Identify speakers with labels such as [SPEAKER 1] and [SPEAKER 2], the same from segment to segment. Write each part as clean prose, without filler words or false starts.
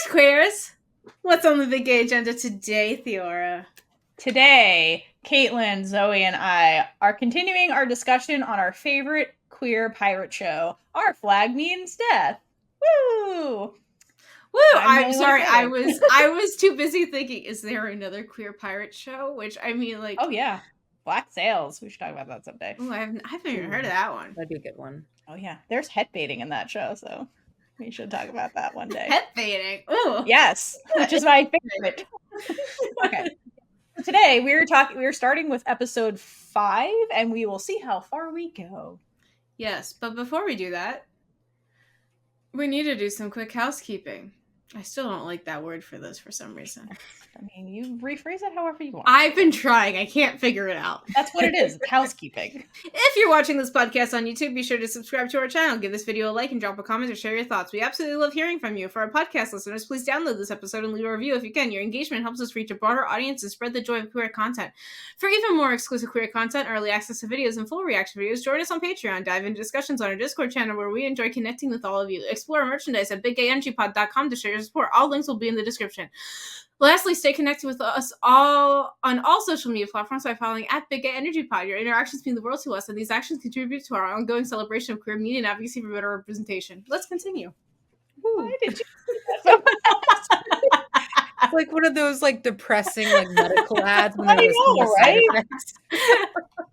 [SPEAKER 1] Queers! What's on the big gay agenda today, Theora?
[SPEAKER 2] Today, Kaitlynn, Zoey, and I are continuing our discussion on our favorite queer pirate show, Our Flag Means Death. Woo!
[SPEAKER 1] Woo! I'm sorry, I was too busy thinking, is there another queer pirate show? Which, I mean, like...
[SPEAKER 2] Oh, yeah. Black Sails. We should talk about that someday.
[SPEAKER 1] Oh, I haven't even heard of that one.
[SPEAKER 3] That'd be a good one.
[SPEAKER 2] Oh, yeah. There's het baiting in that show, so we should talk about that one day.
[SPEAKER 1] Het baiting? Ooh.
[SPEAKER 2] Yes, which is my favorite. Okay. So today, we're starting with episode 5, and we will see how far we go.
[SPEAKER 1] Yes, but before we do that, we need to do some quick housekeeping. I still don't like that word for this for some reason.
[SPEAKER 2] I mean, you rephrase it however you want.
[SPEAKER 1] I've been trying. I can't figure it out.
[SPEAKER 2] That's what it is. It's housekeeping.
[SPEAKER 1] If you're watching this podcast on YouTube, be sure to subscribe to our channel, give this video a like, and drop a comment or share your thoughts. We absolutely love hearing from you. For our podcast listeners, please download this episode and leave a review if you can. Your engagement helps us reach a broader audience and spread the joy of queer content. For even more exclusive queer content, early access to videos, and full reaction videos, join us on Patreon. Dive into discussions on our Discord channel where we enjoy connecting with all of you. Explore our merchandise at biggayngpod.com to share your support. All links will be in the description. Lastly, stay connected with us all on all social media platforms by following at Big Gay Energy Pod. Your interactions mean the world to us, and these actions contribute to our ongoing celebration of queer media and advocacy for better representation. Let's continue.
[SPEAKER 2] Why did you do that so
[SPEAKER 3] It's like one of those like depressing like medical ads when
[SPEAKER 2] I
[SPEAKER 3] they're
[SPEAKER 2] know, right?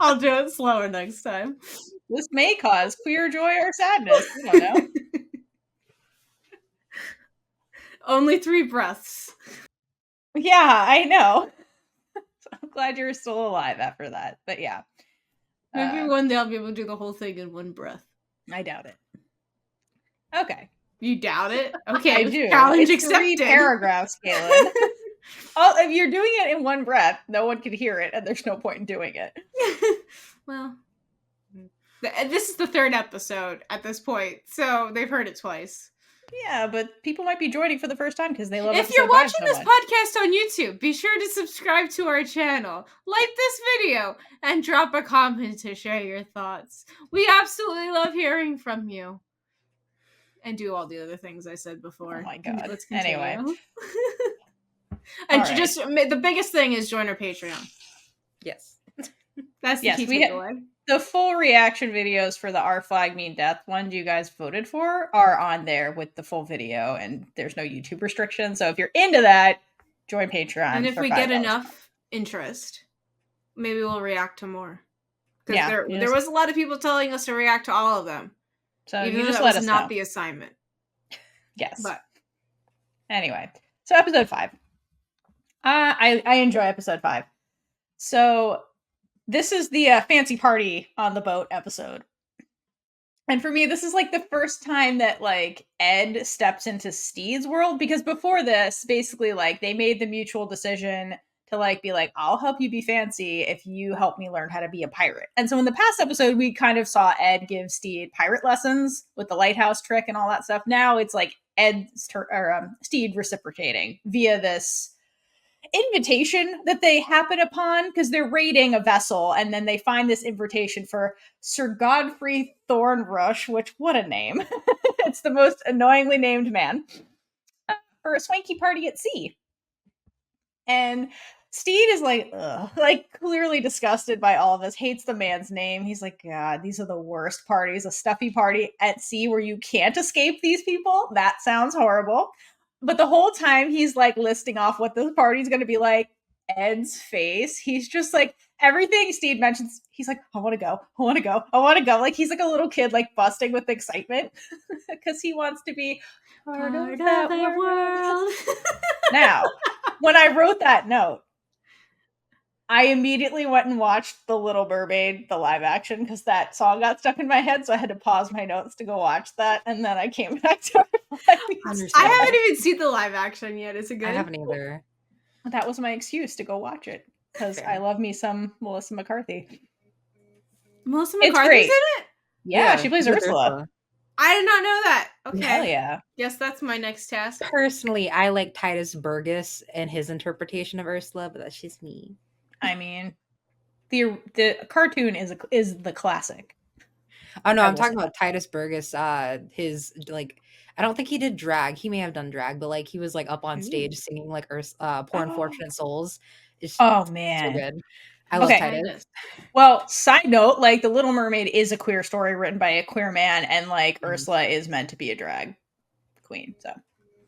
[SPEAKER 1] I'll do it slower next time.
[SPEAKER 2] This may cause queer joy or sadness. We don't know.
[SPEAKER 1] Only 3 breaths.
[SPEAKER 2] Yeah, I know. So I'm glad you're still alive after that. But yeah.
[SPEAKER 1] Maybe one day I'll be able to do the whole thing in one breath.
[SPEAKER 2] I doubt it. Okay.
[SPEAKER 1] You doubt it? Okay,
[SPEAKER 2] I do.
[SPEAKER 1] Challenge
[SPEAKER 2] it's
[SPEAKER 1] accepted.
[SPEAKER 2] 3 paragraphs, Kaylin. If you're doing it in one breath, no one can hear it, and there's no point in doing it.
[SPEAKER 1] Well, this is the 3rd episode at this point, so they've heard it twice.
[SPEAKER 2] Yeah, but people might be joining for the first time because they love
[SPEAKER 1] If you're watching this podcast on YouTube, be sure to subscribe to our channel, like this video, and drop a comment to share your thoughts. We absolutely love hearing from you. And do all the other things I said before.
[SPEAKER 2] Oh my god.
[SPEAKER 1] Let's continue.
[SPEAKER 2] Anyway.
[SPEAKER 1] And just the biggest thing is join our Patreon.
[SPEAKER 3] Yes.
[SPEAKER 1] That's the key takeaway.
[SPEAKER 2] The full reaction videos for the Our Flag Mean Death ones you guys voted for are on there with the full video, and there's no YouTube restriction. So if you're into that, join Patreon.
[SPEAKER 1] And if we get enough interest, maybe we'll react to more. Because there was a lot of people telling us to react to all of them.
[SPEAKER 2] So
[SPEAKER 1] even
[SPEAKER 2] you
[SPEAKER 1] though
[SPEAKER 2] just
[SPEAKER 1] that
[SPEAKER 2] let
[SPEAKER 1] was
[SPEAKER 2] us
[SPEAKER 1] not
[SPEAKER 2] know.
[SPEAKER 1] the assignment.
[SPEAKER 2] Yes.
[SPEAKER 1] But
[SPEAKER 2] anyway, so episode 5. I enjoy episode 5. So this is the fancy party on the boat episode. And for me, this is like the first time that like Ed steps into Stede's world, because before this, basically like they made the mutual decision to like be like, I'll help you be fancy if you help me learn how to be a pirate. And so in the past episode, we kind of saw Ed give Stede pirate lessons with the lighthouse trick and all that stuff. Now it's like Stede reciprocating via this invitation that they happen upon because they're raiding a vessel, and then they find this invitation for Sir Godfrey Thornrush, which, what a name. It's the most annoyingly named man, for a swanky party at sea. And Stede is like, ugh, like clearly disgusted by all of this, hates the man's name. He's like, God, these are the worst parties. A stuffy party at sea where you can't escape these people. That sounds horrible. But the whole time he's like listing off what this party's going to be like, Ed's face, he's just like, everything Stede mentions, he's like, I want to go, I want to go, I want to go. Like he's like a little kid, like busting with excitement because he wants to be part of that world. Now, when I wrote that note, I immediately went and watched The Little Mermaid, the live action, because that song got stuck in my head, so I had to pause my notes to go watch that, and then I came back to it.
[SPEAKER 1] I haven't even seen the live action yet. Is it good?
[SPEAKER 3] I haven't either.
[SPEAKER 2] That was my excuse to go watch it, because I love me some Melissa McCarthy.
[SPEAKER 1] Melissa McCarthy's in it?
[SPEAKER 2] Yeah, she plays Ursula.
[SPEAKER 1] I did not know that. Okay.
[SPEAKER 2] Hell yeah.
[SPEAKER 1] Yes, that's my next task.
[SPEAKER 3] Personally, I like Titus Burgess and his interpretation of Ursula, but that's just me.
[SPEAKER 2] I mean, the cartoon is the classic.
[SPEAKER 3] Oh no,
[SPEAKER 2] I
[SPEAKER 3] I'm
[SPEAKER 2] will
[SPEAKER 3] talking
[SPEAKER 2] say
[SPEAKER 3] about Titus Burgess. His like, I don't think he did drag. He may have done drag, but like he was like up on
[SPEAKER 1] Ooh.
[SPEAKER 3] stage singing like Poor Unfortunate Souls. It's
[SPEAKER 2] Oh
[SPEAKER 3] so
[SPEAKER 2] man.
[SPEAKER 3] good. I love
[SPEAKER 2] Okay.
[SPEAKER 3] Titus.
[SPEAKER 2] Well, side note, like The Little Mermaid is a queer story written by a queer man, and like
[SPEAKER 3] Mhm.
[SPEAKER 2] Ursula is meant to be a drag queen. So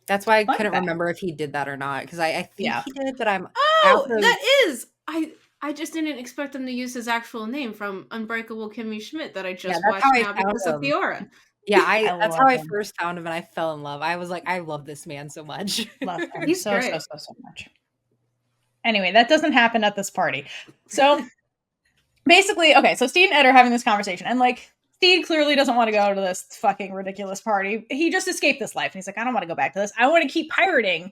[SPEAKER 3] That's why I
[SPEAKER 2] fun
[SPEAKER 3] couldn't
[SPEAKER 2] fact.
[SPEAKER 3] remember if he did that or not, because I think
[SPEAKER 2] Yeah.
[SPEAKER 3] he did, but I'm
[SPEAKER 1] Oh,
[SPEAKER 3] after.
[SPEAKER 1] that is. I just didn't expect them to use his actual name from Unbreakable Kimmy Schmidt that I
[SPEAKER 3] Yeah,
[SPEAKER 1] just
[SPEAKER 3] that's how
[SPEAKER 1] watched
[SPEAKER 3] I
[SPEAKER 1] now
[SPEAKER 3] found
[SPEAKER 1] because of
[SPEAKER 3] him.
[SPEAKER 1] Theora.
[SPEAKER 3] Yeah,
[SPEAKER 2] I
[SPEAKER 3] that's how
[SPEAKER 2] love
[SPEAKER 3] I
[SPEAKER 2] him.
[SPEAKER 3] first found him, and I fell in love. I was like, I love this man so much.
[SPEAKER 2] Love him
[SPEAKER 1] He's
[SPEAKER 2] so
[SPEAKER 1] great.
[SPEAKER 2] much. Anyway, that doesn't happen at this party. So basically, okay, so Stede and Ed are having this conversation, and like Stede clearly doesn't want to go to this fucking ridiculous party. He just escaped this life, and he's like, I don't want to go back to this. I want to keep pirating.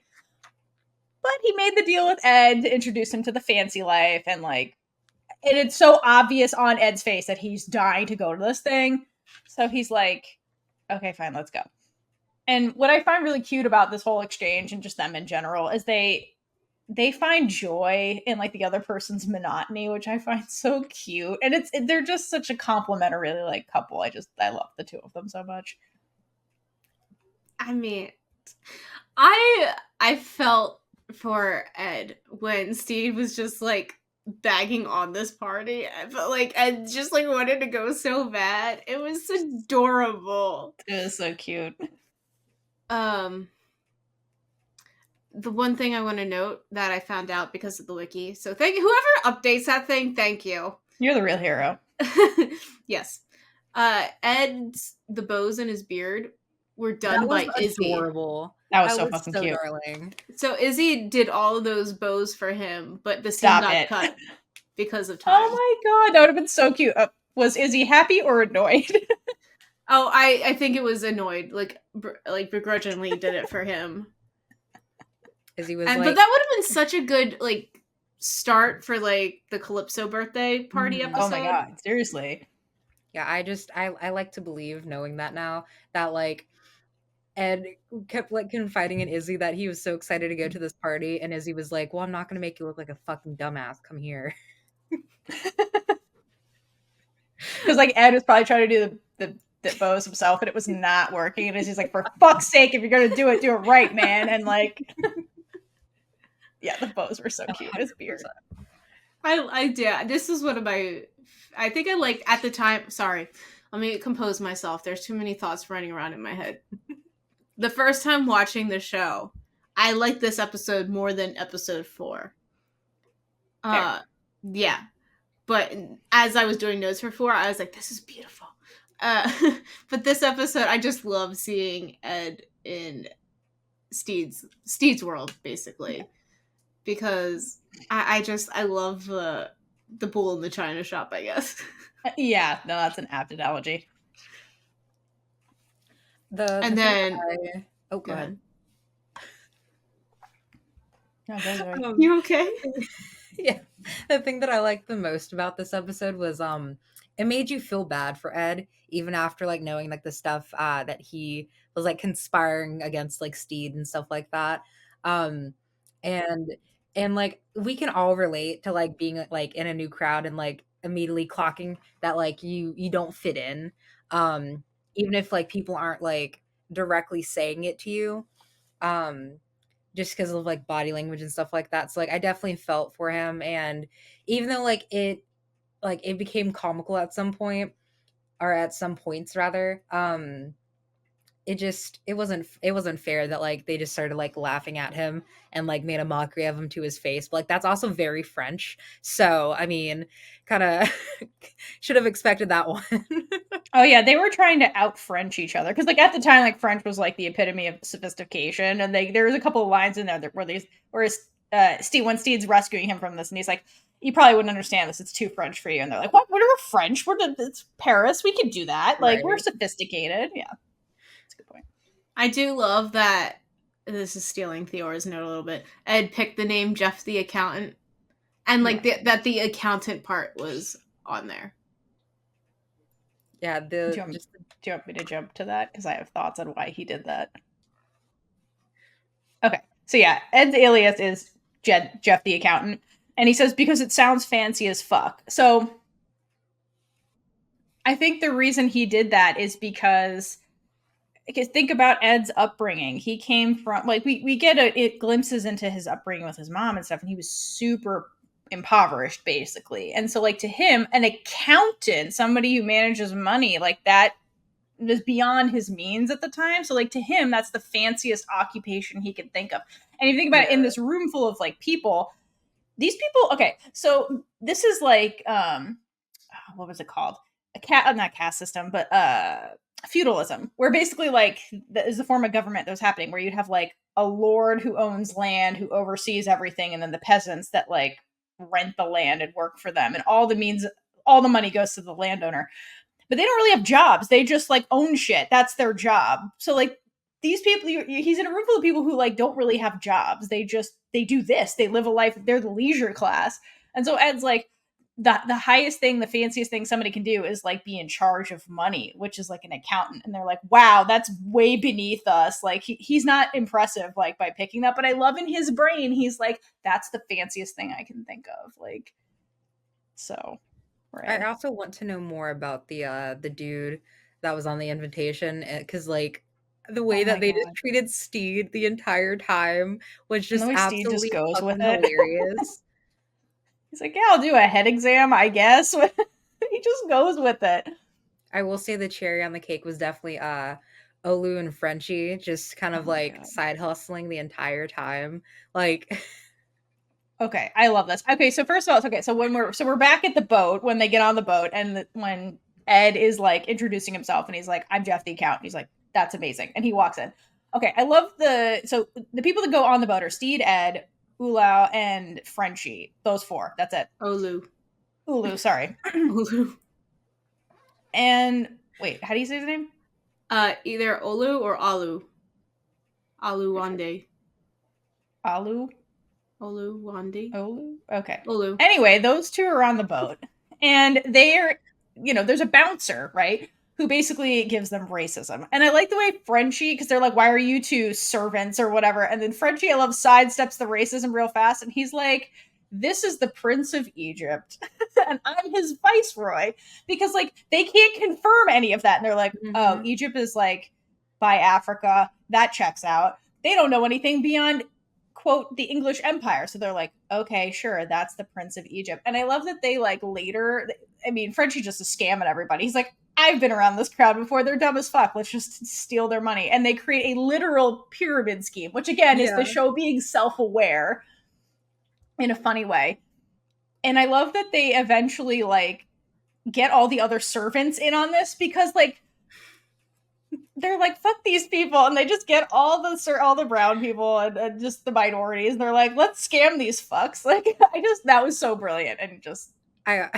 [SPEAKER 2] But he made the deal with Ed to introduce him to the fancy life, and like, and it's so obvious on Ed's face that he's dying to go to this thing. So he's like, okay, fine, let's go. And what I find really cute about this whole exchange and just them in general is they find joy in like the other person's monotony, which I find so cute. And they're just such a complimentary like couple. I love the two of them so much.
[SPEAKER 1] I mean, I felt for Ed when Steve was just like bagging on this party. I felt like Ed just like wanted to go so bad. It was adorable.
[SPEAKER 2] It was so cute.
[SPEAKER 1] The one thing I want to note that I found out because of the wiki. So thank you, whoever updates that thing. Thank you.
[SPEAKER 2] You're the real hero.
[SPEAKER 1] Yes. Ed's the bows in his beard were done
[SPEAKER 3] That was
[SPEAKER 1] by Izzy.
[SPEAKER 3] adorable.
[SPEAKER 2] That was so fucking cute.
[SPEAKER 3] Darling.
[SPEAKER 1] So Izzy did all of those bows for him, but the scene
[SPEAKER 2] Stop
[SPEAKER 1] got
[SPEAKER 2] it.
[SPEAKER 1] cut because of time.
[SPEAKER 2] Oh my god, that would have been so cute. Was Izzy happy or annoyed?
[SPEAKER 1] Oh, I think it was annoyed, like begrudgingly did it for him.
[SPEAKER 3] Izzy was
[SPEAKER 1] But
[SPEAKER 3] like,
[SPEAKER 1] that would have been such a good like start for like the Calypso birthday party episode.
[SPEAKER 2] Oh my god, seriously.
[SPEAKER 3] yeah, I like to believe, knowing that now, that like Ed kept like confiding in Izzy that he was so excited to go to this party, and Izzy was like, well, I'm not gonna make you look like a fucking dumbass. Come here.
[SPEAKER 2] Because like Ed was probably trying to do the bows himself, and it was not working. And he's like, for fuck's sake, if you're gonna do it right, man. And like, yeah, the bows were so cute. His beard.
[SPEAKER 1] I did. This is one of my. I think I liked at the time. Sorry, let me compose myself. There's too many thoughts running around in my head. The first time watching the show, I liked this episode more than episode 4. Yeah, but as I was doing notes for 4, I was like, this is beautiful. But this episode, I just love seeing Ed in Stede's world, basically, because I love the bull in the china shop, I guess.
[SPEAKER 2] Yeah, no, that's an apt analogy.
[SPEAKER 3] Go ahead.
[SPEAKER 2] No,
[SPEAKER 1] You okay?
[SPEAKER 3] Yeah, the thing that I liked the most about this episode was it made you feel bad for Ed, even after like knowing like the stuff that he was like conspiring against like Stede and stuff like that. And like we can all relate to like being like in a new crowd and like immediately clocking that like you don't fit in, even if like people aren't like directly saying it to you, just because of like body language and stuff like that. So like I definitely felt for him, and even though like it became comical at some point, or at some points rather, it wasn't fair that like they just started like laughing at him and like made a mockery of him to his face. But like that's also very French, so I mean, kind of should have expected that one.
[SPEAKER 2] Oh yeah, they were trying to out French each other because like at the time like French was like the epitome of sophistication, and there was a couple of lines in there where when Stede's rescuing him from this, and he's like, you probably wouldn't understand this, it's too French for you. And they're like, what? We're French, it's Paris, we can do that, like we're sophisticated. Yeah, that's a good point.
[SPEAKER 1] I do love that. This is stealing Theora's note a little bit. Ed picked the name Jeff the accountant, and like that the accountant part was on there.
[SPEAKER 3] Yeah,
[SPEAKER 2] do you want me to jump to that? Because I have thoughts on why he did that. Okay, so yeah, Ed's alias is Jeff the accountant, and he says because it sounds fancy as fuck. So I think the reason he did that is because think about Ed's upbringing. He came from, like, we get it glimpses into his upbringing with his mom and stuff, and he was super impoverished, basically. And so, like, to him, an accountant, somebody who manages money, like, that was beyond his means at the time. So, like, to him, that's the fanciest occupation he could think of. And you think about it, in this room full of, like, people, these people, okay, so this is like, what was it called? Not caste system, but feudalism, where basically, like, that is the form of government that was happening, where you'd have, like, a lord who owns land, who oversees everything, and then the peasants that, like, rent the land and work for them, and all the money goes to the landowner. But they don't really have jobs. They just, like, own shit. That's their job. So, like, these people, he's in a room full of people who, like, don't really have jobs. They do this. They live a life. They're the leisure class. And so Ed's like, the highest thing, the fanciest thing somebody can do is, like, be in charge of money, which is, like, an accountant. And they're like, wow, that's way beneath us. Like, he's not impressive, like, by picking that. But I love, in his brain, he's like, that's the fanciest thing I can think of. Like, so. Right.
[SPEAKER 3] I also want to know more about the dude that was on the invitation, because, like, the way that they just treated Stede the entire time was just absolutely
[SPEAKER 2] goes with
[SPEAKER 3] hilarious.
[SPEAKER 2] He's like, yeah, I'll do a head exam, I guess. He just goes with it.
[SPEAKER 3] I will say the cherry on the cake was definitely Olu and Frenchie just kind of side hustling the entire time. Like,
[SPEAKER 2] okay, I love this. Okay, so first of all, okay, so we're back at the boat when they get on the boat, and when Ed is, like, introducing himself, and he's like, I'm Jeff the accountant. He's like, that's amazing. And he walks in. Okay, I love so the people that go on the boat are Stede, Ed, Olu, and Frenchie. Those four. That's it. Olu, sorry.
[SPEAKER 1] Olu.
[SPEAKER 2] And wait, how do you say his name?
[SPEAKER 1] Either Olu or Alu. Alu Wande.
[SPEAKER 2] Alu?
[SPEAKER 1] Olu Wande.
[SPEAKER 2] Olu? Okay.
[SPEAKER 1] Olu.
[SPEAKER 2] Anyway, those two are on the boat. And they're, there's a bouncer, right? Who basically gives them racism. And I like the way Frenchie, because they're like, why are you two servants or whatever? And then Frenchie, I love, sidesteps the racism real fast. And he's like, this is the Prince of Egypt. And I'm his viceroy. Because, like, they can't confirm any of that. And they're like, oh, Egypt is, like, by Africa. That checks out. They don't know anything beyond, quote, the English Empire. So they're like, okay, sure, that's the Prince of Egypt. And I love that they, like, later, I mean, Frenchie's just a scam at everybody. He's like, I've been around this crowd before. They're dumb as fuck. Let's just steal their money. And they create a literal pyramid scheme, which, again, is the show being self-aware in a funny way. And I love that they eventually, like, get all the other servants in on this, because, like, they're like, fuck these people, and they just get all the brown people and just the minorities, and they're like, let's scam these fucks. Like, that was so brilliant. And just
[SPEAKER 3] I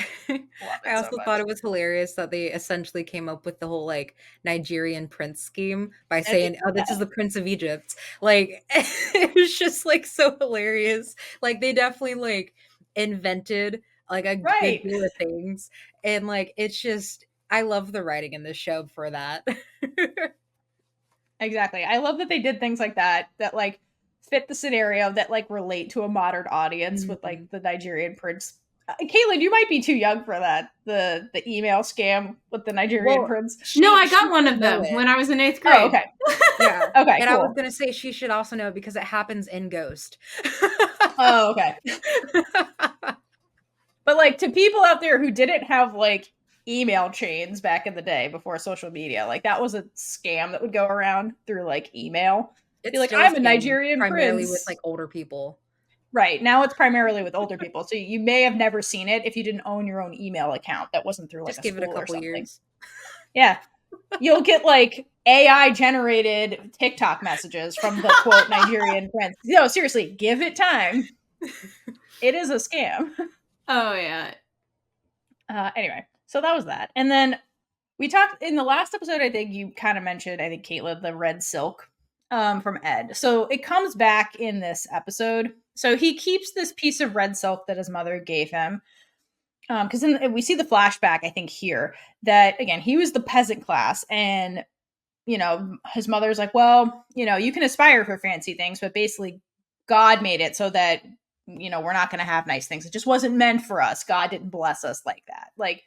[SPEAKER 3] also thought it was hilarious that they essentially came up with the whole, like, Nigerian prince scheme by saying, oh, this is the Prince of Egypt. Like, it was just, like, so hilarious. Like, they definitely, like, invented, like, a good deal of things. And, like, it's just, I love the writing in this show for that.
[SPEAKER 2] Exactly. I love that they did things like that, like, fit the scenario, that, like, relate to a modern audience with, like, the Nigerian prince. Kaitlynn, you might be too young for that. The email scam with the Nigerian prince.
[SPEAKER 1] No, I got one of them when I was in 8th grade.
[SPEAKER 2] Oh, okay.
[SPEAKER 3] Yeah.
[SPEAKER 2] Okay,
[SPEAKER 3] and
[SPEAKER 2] cool.
[SPEAKER 3] I was going to say she should also know because it happens in Ghost.
[SPEAKER 2] Oh, okay. But, like, to people out there who didn't have, like, email chains back in the day before social media, like, that was a scam that would go around through, like, email. Be like, I'm a Nigerian
[SPEAKER 3] primarily
[SPEAKER 2] prince.
[SPEAKER 3] With, like, older people.
[SPEAKER 2] Right. Now it's primarily with older people. So you may have never seen it if you didn't own your own email account that wasn't through, like,
[SPEAKER 3] just give it a couple years.
[SPEAKER 2] Yeah. You'll get, like, AI generated TikTok messages from the, quote, Nigerian prince. No, seriously, give it time. It is a scam.
[SPEAKER 1] Oh, yeah.
[SPEAKER 2] Anyway, so that was that. And then we talked in the last episode, I think you kind of mentioned, I think, Kaitlynn, the red silk from Ed. So it comes back in this episode. So he keeps this piece of red silk that his mother gave him. Because we see the flashback, I think, here, that, again, he was the peasant class. And, his mother's like, well, you can aspire for fancy things, but basically God made it so that, we're not going to have nice things. It just wasn't meant for us. God didn't bless us like that. Like,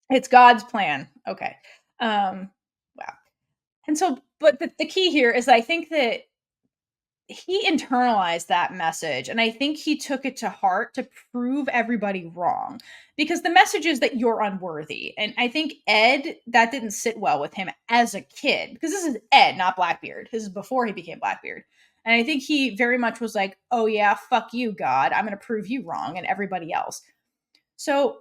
[SPEAKER 2] It's God's plan. Okay. Wow. And so, but the key here is that I think that he internalized that message, and I think he took it to heart to prove everybody wrong, because the message is that you're unworthy. And I think Ed, that didn't sit well with him as a kid, because this is Ed, not Blackbeard. This is before he became Blackbeard. And I think he very much was like, oh yeah, fuck you, God. I'm going to prove you wrong and everybody else. So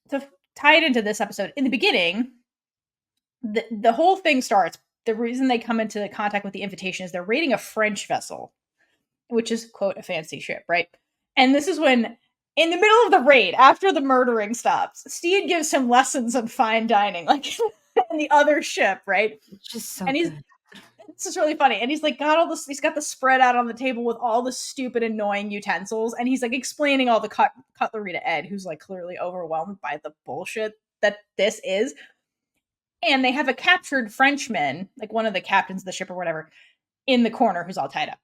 [SPEAKER 2] to tie it into this episode, in the beginning, the whole thing starts. The reason they come into contact with the invitation is they're raiding a French vessel, which is, quote, a fancy ship, right? And this is when, in the middle of the raid, after the murdering stops, Stede gives him lessons on fine dining, like in the other ship, right?
[SPEAKER 3] It's just so
[SPEAKER 2] and
[SPEAKER 3] good.
[SPEAKER 2] This is really funny. And he's like got all this, he's got the spread out on the table with all the stupid, annoying utensils. And he's like explaining all the cutlery to Ed, who's like clearly overwhelmed by the bullshit that this is. And they have a captured Frenchman, like one of the captains of the ship or whatever, in the corner who's all tied up.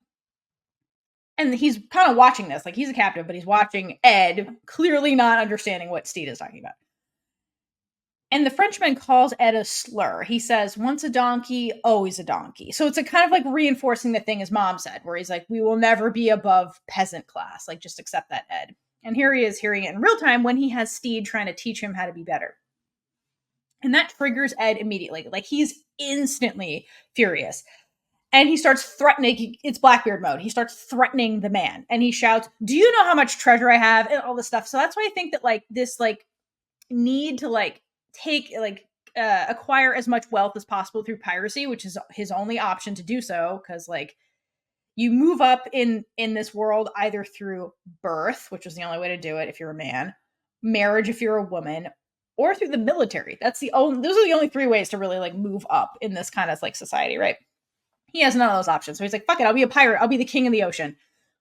[SPEAKER 2] And he's kind of watching this, like he's a captive, but he's watching Ed, clearly not understanding what Stede is talking about. And the Frenchman calls Ed a slur. He says, once a donkey, always a donkey. So it's a kind of like reinforcing the thing his mom said, where he's like, we will never be above peasant class. Like, just accept that, Ed. And here he is hearing it in real time when he has Stede trying to teach him how to be better. And that triggers Ed immediately. Like, he's instantly furious. And he starts threatening. It's Blackbeard mode. He starts threatening the man. And he shouts, do you know how much treasure I have? And all this stuff. So that's why I think that, like, this, like, need to, like, take, like, acquire as much wealth as possible through piracy, which is his only option to do so. Because, like, you move up in this world either through birth, which is the only way to do it if you're a man, marriage if you're a woman, or through the military. Those are the only three ways to really, like, move up in this kind of, like, society, right? He has none of those options. So he's like, fuck it, I'll be a pirate. I'll be the king of the ocean,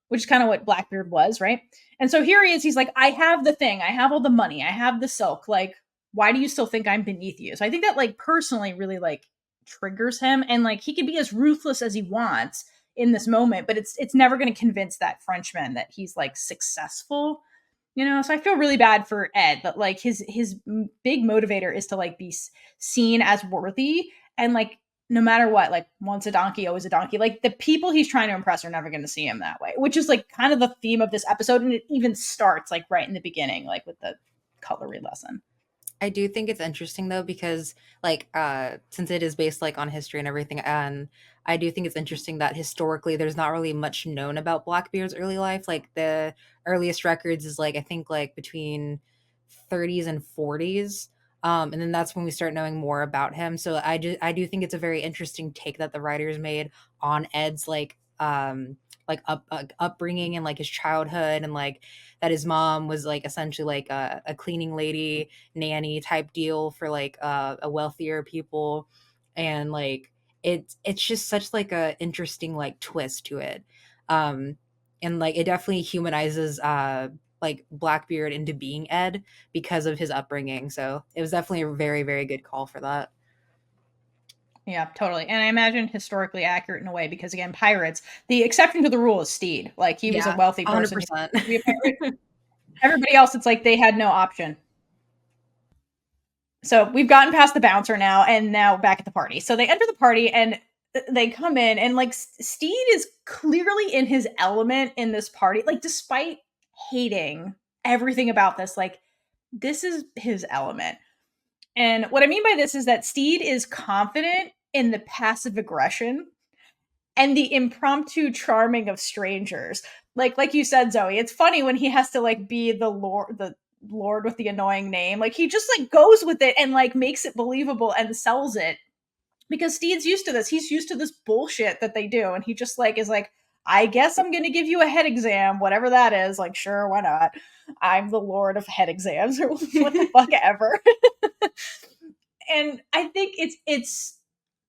[SPEAKER 2] which is kind of what Blackbeard was, right? And so here he is. He's like, I have the thing. I have all the money. I have the silk. Like, why do you still think I'm beneath you? So I think that, like, personally really, like, triggers him. And, like, he can be as ruthless as he wants in this moment, but it's never going to convince that Frenchman that he's, like, successful. You know, so I feel really bad for Ed, but, like, his big motivator is to, like, be seen as worthy, and, like, no matter what, like, once a donkey, always a donkey. Like, the people he's trying to impress are never going to see him that way, which is, like, kind of the theme of this episode, and it even starts, like, right in the beginning, like, with the cutlery lesson.
[SPEAKER 3] I do think it's interesting though, because, like, since it is based, like, on history and everything, and I do think it's interesting that historically there's not really much known about Blackbeard's early life. Like, the earliest records is, like, I think, like, between 30s and 40s. And then that's when we start knowing more about him. So I do think it's a very interesting take that the writers made on Ed's, like, upbringing and, like, his childhood, and, like, that his mom was, like, essentially like a cleaning lady, nanny type deal for, like, a wealthier people. And, like, it's just such, like, a interesting, like, twist to it. And, like, it definitely humanizes like, Blackbeard into being Ed because of his upbringing. So it was definitely a very, very good call for that.
[SPEAKER 2] Yeah, totally. And I imagine historically accurate in a way, because, again, pirates, the exception to the rule is Stede. Like, he was a wealthy person.
[SPEAKER 3] 100%.
[SPEAKER 2] Everybody else, it's like they had no option. So we've gotten past the bouncer now, and now back at the party. So they enter the party, and they come in, and, like, Stede is clearly in his element in this party. Like, despite hating everything about this, like, this is his element. And what I mean by this is that Stede is confident in the passive aggression and the impromptu charming of strangers. Like you said, Zoey, it's funny when he has to, like, be the lord with the annoying name. Like, he just, like, goes with it and, like, makes it believable and sells it, because Stede's used to this. He's used to this bullshit that they do, and he just, like, is like, I guess I'm going to give you a head exam, whatever that is. Like, sure, why not? I'm the lord of head exams, or what the fuck ever. And I think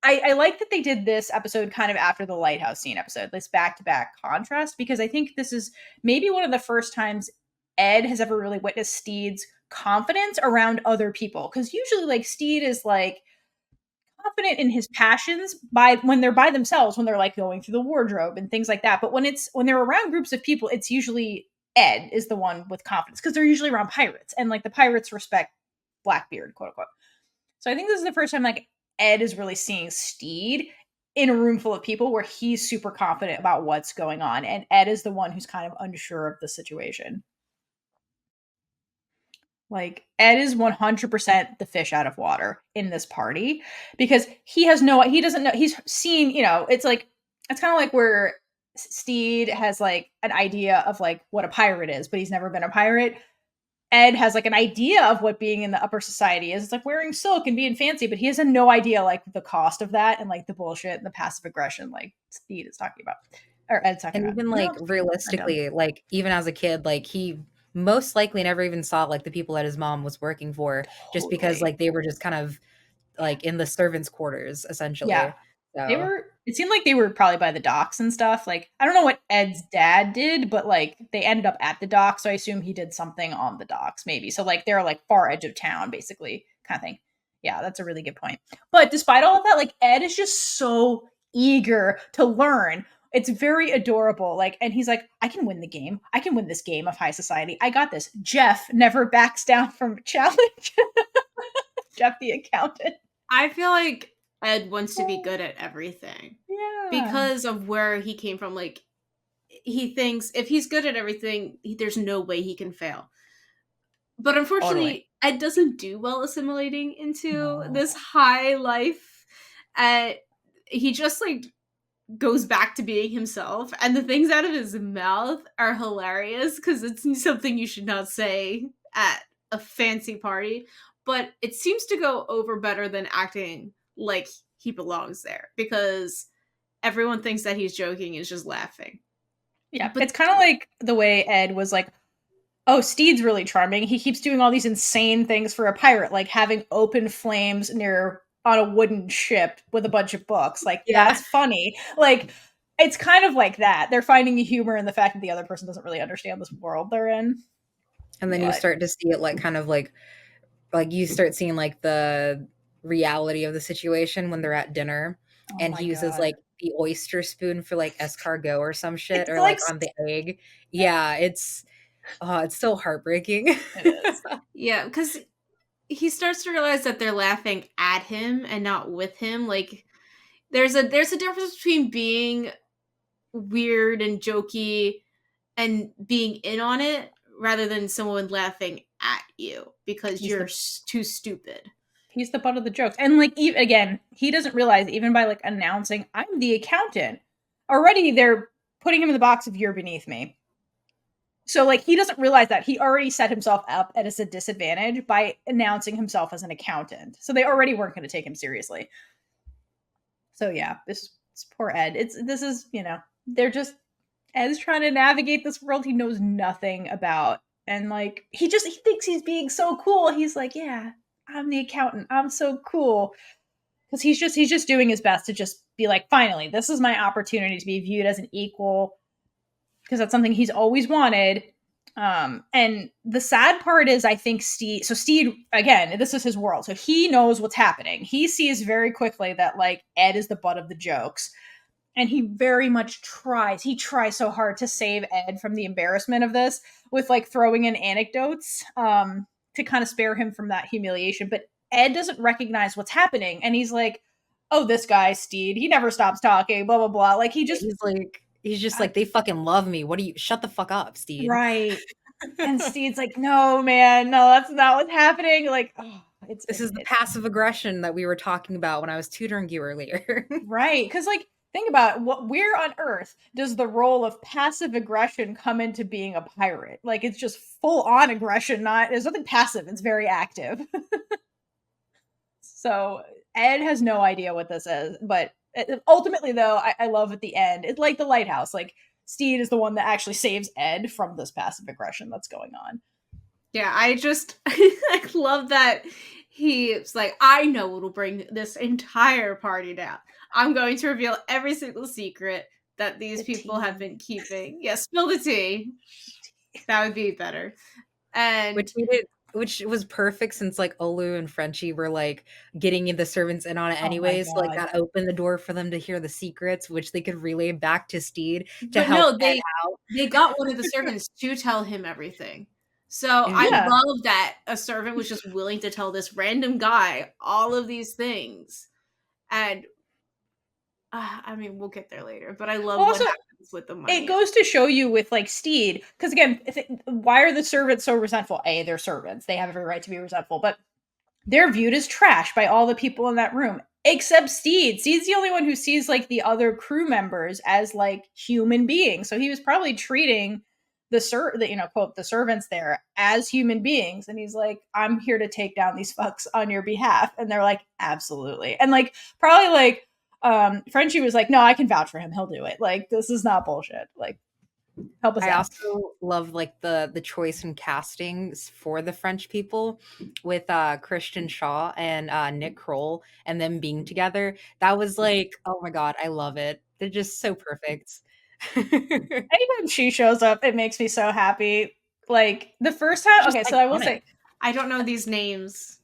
[SPEAKER 2] I like that they did this episode kind of after the lighthouse scene episode, this back-to-back contrast, because I think this is maybe one of the first times Ed has ever really witnessed Stede's confidence around other people. Because usually, like, Stede is, like, confident in his passions when they're by themselves, when they're, like, going through the wardrobe and things like that. But when they're around groups of people, it's usually Ed is the one with confidence, because they're usually around pirates, and, like, the pirates respect Blackbeard, quote unquote. So I think this is the first time like Ed is really seeing Stede in a room full of people where he's super confident about what's going on, and Ed is the one who's kind of unsure of the situation. Like, Ed is 100% the fish out of water in this party because he doesn't know, he's seen, it's like, it's kind of like where Stede has like an idea of like what a pirate is, but he's never been a pirate. Ed has like an idea of what being in the upper society is. It's like wearing silk and being fancy, but he has no idea like the cost of that and like the bullshit and the passive aggression like Stede is talking about. Or Ed's talking about.
[SPEAKER 3] And even like realistically, like even as a kid, like he most likely never even saw like the people that his mom was working for, just because like they were just kind of like in the servants' quarters essentially.
[SPEAKER 2] Yeah.
[SPEAKER 3] So.
[SPEAKER 2] It seemed like they were probably by the docks and stuff. Like, I don't know what Ed's dad did, but like they ended up at the docks. So I assume he did something on the docks, maybe. So like they're like far edge of town, basically, kind of thing. Yeah, that's a really good point. But despite all of that, like Ed is just so eager to learn. It's very adorable. Like, and he's like, I can win the game. I can win this game of high society. I got this. Jeff never backs down from a challenge. Jeff the accountant.
[SPEAKER 1] I feel like Ed wants to be good at everything.
[SPEAKER 2] Yeah.
[SPEAKER 1] Because of where he came from. Like, he thinks if he's good at everything, there's no way he can fail. But unfortunately, Ed doesn't do well assimilating into this high life. He just, like, goes back to being himself. And the things out of his mouth are hilarious because it's something you should not say at a fancy party. But it seems to go over better than acting like he belongs there because everyone thinks that he's joking and is just laughing.
[SPEAKER 2] Yeah, but it's kind of like the way Ed was like, oh, Stede's really charming. He keeps doing all these insane things for a pirate, like having open flames on a wooden ship with a bunch of books. Like, that's funny. Like, it's kind of like that. They're finding a humor in the fact that the other person doesn't really understand this world they're in.
[SPEAKER 3] And then you start to see it like kind of like you start seeing like the reality of the situation when they're at dinner and he uses like the oyster spoon for like escargot or some shit, it's or like on the egg. Yeah, it's so heartbreaking.
[SPEAKER 2] It is.
[SPEAKER 1] Yeah, because he starts to realize that they're laughing at him and not with him. Like, there's a difference between being weird and jokey and being in on it rather than someone laughing at you because you're too stupid.
[SPEAKER 2] He's the butt of the jokes. And like, again, he doesn't realize even by like announcing, I'm the accountant. Already they're putting him in the box of you're beneath me. So like, he doesn't realize that he already set himself up at a disadvantage by announcing himself as an accountant. So they already weren't going to take him seriously. So yeah, this poor Ed. Ed's trying to navigate this world he knows nothing about. And like, he thinks he's being so cool. He's like, yeah, I'm the accountant. I'm so cool. Because he's just doing his best to just be like, finally, this is my opportunity to be viewed as an equal. Because that's something he's always wanted. And the sad part is, I think Stede, again, this is his world. So he knows what's happening. He sees very quickly that like Ed is the butt of the jokes. And he very much tries. He tries so hard to save Ed from the embarrassment of this with like throwing in anecdotes to kind of spare him from that humiliation. But Ed doesn't recognize what's happening. And he's like, oh, this guy, Stede, he never stops talking, blah, blah, blah. Like he's just like, they fucking love me. Shut the fuck up, Stede. Right. And Stede's like, no, man, no, that's not what's happening. Like,
[SPEAKER 3] this is the passive aggression that we were talking about when I was tutoring you earlier.
[SPEAKER 2] Right. Because like, think about it, where on earth does the role of passive aggression come into being a pirate? Like, it's just full on aggression, there's nothing passive, it's very active. So Ed has no idea what this is, but ultimately though, I love at the end, it's like the lighthouse, like Stede is the one that actually saves Ed from this passive aggression that's going on.
[SPEAKER 1] Yeah, I love that he's like, I know what'll bring this entire party down. I'm going to reveal every single secret that these people have been keeping. Yeah, spill the tea. That would be better. And
[SPEAKER 3] which was perfect since like Olu and Frenchie were like getting the servants in on it anyways. So, like that opened the door for them to hear the secrets, which they could relay back to Stede to help.
[SPEAKER 1] They got one of the servants to tell him everything. So I
[SPEAKER 2] Yeah.
[SPEAKER 1] love that a servant was just willing to tell this random guy all of these things. And I mean, we'll get there later, but I love what
[SPEAKER 2] Also,
[SPEAKER 1] happens with the money.
[SPEAKER 2] it goes to show you with like Stede, because again, why are the servants so resentful? They're servants. They have every right to be resentful, but they're viewed as trash by all the people in that room, except Stede. Stede's the only one who sees like the other crew members as like human beings. So he was probably treating quote, the servants there as human beings. And he's like, I'm here to take down these fucks on your behalf. And they're like, absolutely. And like, probably like, Frenchie was like, no, I can vouch for him. He'll do it. Like, this is not bullshit. Like, help us
[SPEAKER 3] I
[SPEAKER 2] out.
[SPEAKER 3] also love like the choice in castings for the French people with Christian Shaw and Nick Kroll and them being together. That was like, oh my god, I love it. They're just so perfect.
[SPEAKER 2] Anytime she shows up, it makes me so happy. Like the first time,
[SPEAKER 3] Just
[SPEAKER 2] okay, so I will
[SPEAKER 3] iconic.
[SPEAKER 2] say,
[SPEAKER 1] I don't know these names.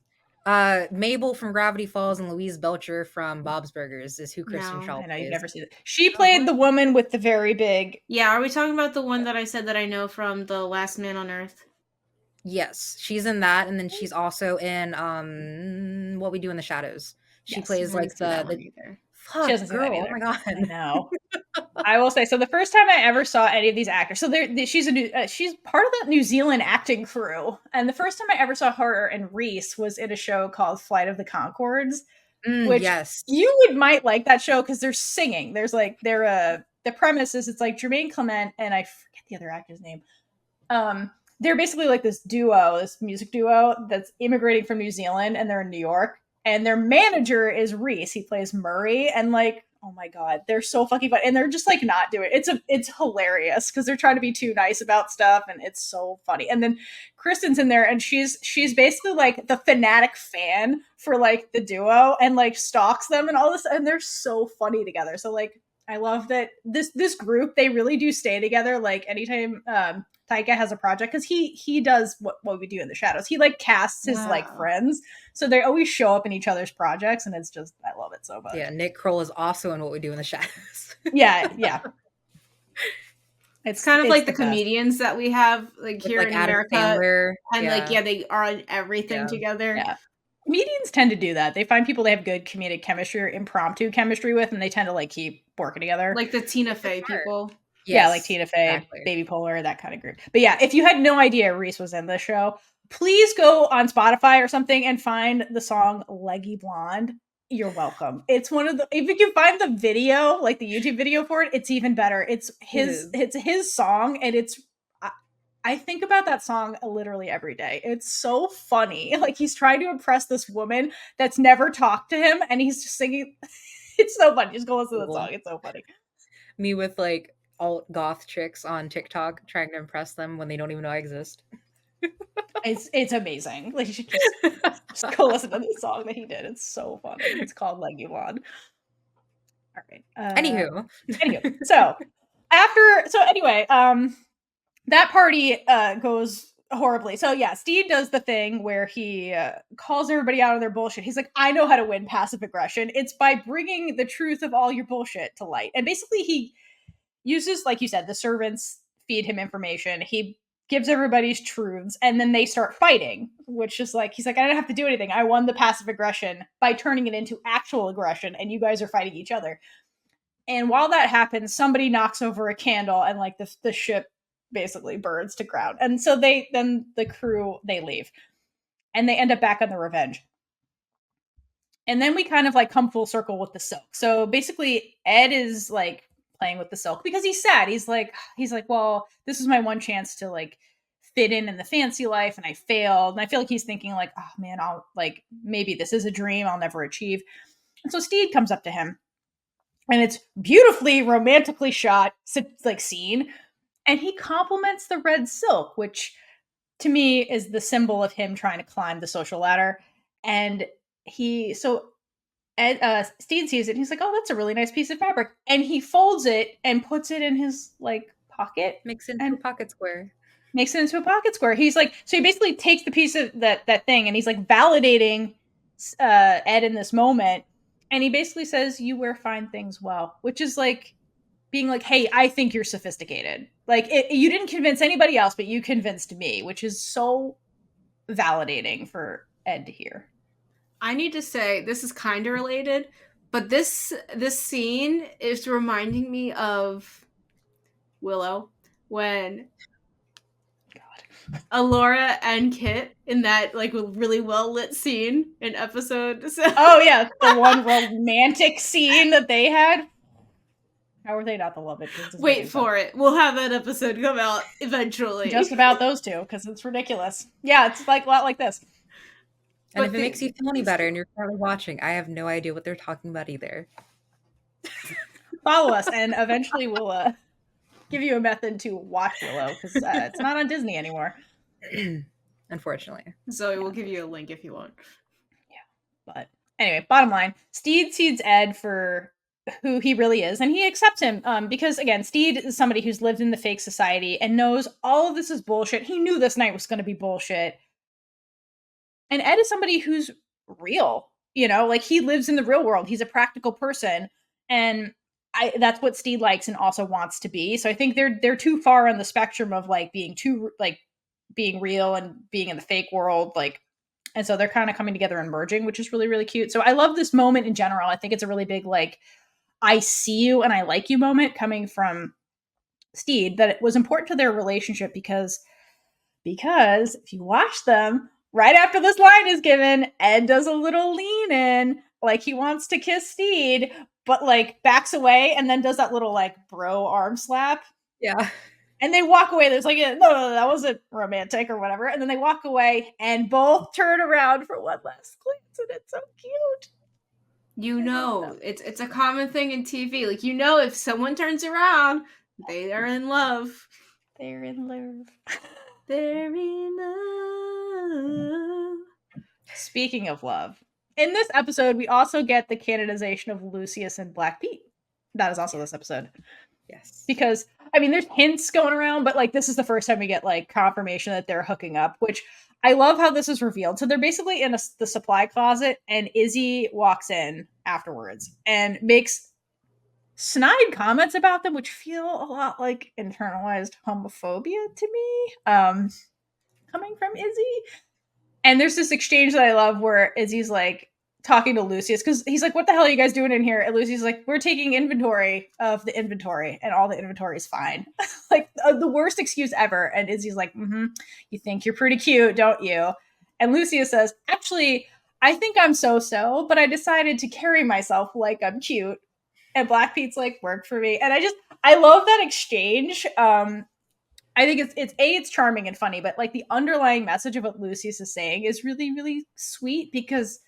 [SPEAKER 3] Mabel from Gravity Falls and Louise Belcher from Bob's Burgers is who Kristen
[SPEAKER 1] No,
[SPEAKER 3] Shaw
[SPEAKER 2] I know you've
[SPEAKER 3] plays.
[SPEAKER 2] never seen it. She played the woman with the very big.
[SPEAKER 1] Yeah, are we talking about the one that I said that I know from The Last Man on Earth?
[SPEAKER 3] Yes, she's in that, and then she's also in What We Do in the Shadows. She
[SPEAKER 2] Yes,
[SPEAKER 3] plays like the fuck
[SPEAKER 2] She doesn't see that
[SPEAKER 3] girl. Oh
[SPEAKER 2] either.
[SPEAKER 3] my god.
[SPEAKER 2] I know. I will say, so the first time I ever saw any of these actors, so she's she's part of that New Zealand acting crew, and the first time I ever saw her and Reese was in a show called Flight of the Conchords, which
[SPEAKER 3] Yes.
[SPEAKER 2] you might like that show because they're singing. There's like the premise is it's like Jermaine Clement and I forget the other actor's name. They're basically like this music duo that's immigrating from New Zealand, and they're in New York, and their manager is Reese. He plays Murray, and like, oh my god, they're so fucking fun, and they're just like not doing it. It's hilarious because they're trying to be too nice about stuff, and it's so funny. And then Kristen's in there, and she's basically like the fanatic fan for like the duo, and like stalks them and all this, and they're so funny together. So like, I love that this group, they really do stay together. Like anytime Taika has a project, because he does what we do in the shadows. He like casts his like friends, so they always show up in each other's projects, and it's just, I love it so much.
[SPEAKER 3] Yeah, Nick Kroll is also in What We Do in the Shadows.
[SPEAKER 2] yeah.
[SPEAKER 1] It's kind of like the comedians that we have like here in America,
[SPEAKER 3] Sandler,
[SPEAKER 1] and like they are on everything together.
[SPEAKER 2] Yeah. Comedians tend to do that. They find people they have good comedic chemistry or impromptu chemistry with, and they tend to like keep working together.
[SPEAKER 1] Like the Tina Fey people.
[SPEAKER 2] Yes, yeah, like Tina Fey, exactly. Baby Polar, that kind of group. But yeah, if you had no idea Reese was in this show, please go on Spotify or something and find the song Leggy Blonde. You're welcome. It's one of the, if you can find the video, like the YouTube video for it, it's even better. It's his song, and I think about that song literally every day. It's so funny. Like he's trying to impress this woman that's never talked to him, and he's just singing. It's so funny. Just go listen to the song. It's so funny.
[SPEAKER 3] Me with like alt goth chicks on TikTok trying to impress them when they don't even know I exist.
[SPEAKER 2] It's amazing. Like you should just go listen to the song that he did. It's so funny. It's called Leggy Blonde. All right.
[SPEAKER 3] Anywho.
[SPEAKER 2] So anyway, that party goes horribly. So yeah, Stede does the thing where he calls everybody out on their bullshit. He's like, I know how to win passive aggression. It's by bringing the truth of all your bullshit to light. And basically he uses, like you said, the servants feed him information. He gives everybody's truths, and then they start fighting, which is like, he's like, I don't have to do anything. I won the passive aggression by turning it into actual aggression, and you guys are fighting each other. And while that happens, somebody knocks over a candle, and like the ship basically burns to ground. And so then the crew, they leave, and they end up back on the Revenge. And then we kind of like come full circle with the Silk. So basically Ed is like playing with the Silk because he's sad. He's like, well, this is my one chance to like fit in the fancy life, and I failed. And I feel like he's thinking like, oh man, I'll like, maybe this is a dream I'll never achieve. And so Stede comes up to him, and it's beautifully romantically shot like scene, and he compliments the red silk, which to me is the symbol of him trying to climb the social ladder. And Stede sees it, and he's like, oh, that's a really nice piece of fabric. And he folds it and puts it in his like pocket.
[SPEAKER 3] Makes it into a pocket square.
[SPEAKER 2] He's like, so he basically takes the piece of that thing, and he's like validating Ed in this moment. And he basically says, you wear fine things well, which is like being like, hey, I think you're sophisticated. Like, you didn't convince anybody else, but you convinced me, which is so validating for Ed to hear.
[SPEAKER 1] I need to say, this is kind of related, but this scene is reminding me of Willow when Alora and Kit in that like really well lit scene in episode.
[SPEAKER 2] Oh yeah, the one romantic scene that they had. How were they not the love interest?
[SPEAKER 1] Wait for it. We'll have that episode come out eventually.
[SPEAKER 2] Just about those two, because it's ridiculous. Yeah, it's like a lot like this.
[SPEAKER 3] And if it makes you feel any better and you're currently watching, I have no idea what they're talking about either.
[SPEAKER 2] Follow us, and eventually we'll give you a method to watch Willow, because it's not on Disney anymore.
[SPEAKER 3] Unfortunately.
[SPEAKER 1] Zoe will give you a link if you want.
[SPEAKER 2] Yeah. But anyway, bottom line, Stede sees Ed for who he really is, and he accepts him because, again, Stede is somebody who's lived in the fake society and knows all of this is bullshit. He knew this night was going to be bullshit. And Ed is somebody who's real, you know, like he lives in the real world. He's a practical person. And that's what Stede likes and also wants to be. So I think they're too far on the spectrum of like being real and being in the fake world. Like, and so they're kind of coming together and merging, which is really, really cute. So I love this moment in general. I think it's a really big, like, I see you and I like you moment coming from Stede, that it was important to their relationship because if you watch them, right after this line is given, Ed does a little lean in, like he wants to kiss Stede, but like backs away and then does that little like bro arm slap.
[SPEAKER 3] Yeah.
[SPEAKER 2] And they walk away. There's like, no, that wasn't romantic or whatever. And then they walk away and both turn around for one last glance, and it's so cute.
[SPEAKER 1] You know, it's a common thing in TV. Like, you know, if someone turns around, they are in love.
[SPEAKER 2] They're in love.
[SPEAKER 1] They're in love.
[SPEAKER 2] Speaking of love, in this episode, we also get the canonization of Lucius and Black Pete. That is also this episode.
[SPEAKER 3] Yes.
[SPEAKER 2] Because, I mean, there's hints going around, but like this is the first time we get like confirmation that they're hooking up, which I love how this is revealed. So they're basically in the supply closet, and Izzy walks in afterwards and makes snide comments about them, which feel a lot like internalized homophobia to me, coming from Izzy. And there's this exchange that I love where Izzy's like talking to Lucius, because he's like, what the hell are you guys doing in here? And Lucius is like, we're taking inventory of the inventory, and all the inventory is fine. Like the worst excuse ever. And Izzy's like, you think you're pretty cute, don't you? And Lucius says, actually, I think I'm so-so, but I decided to carry myself like I'm cute. And Black Pete's like, work for me. And I love that exchange. I think it's charming and funny, but like the underlying message of what Lucius is saying is really, really sweet, because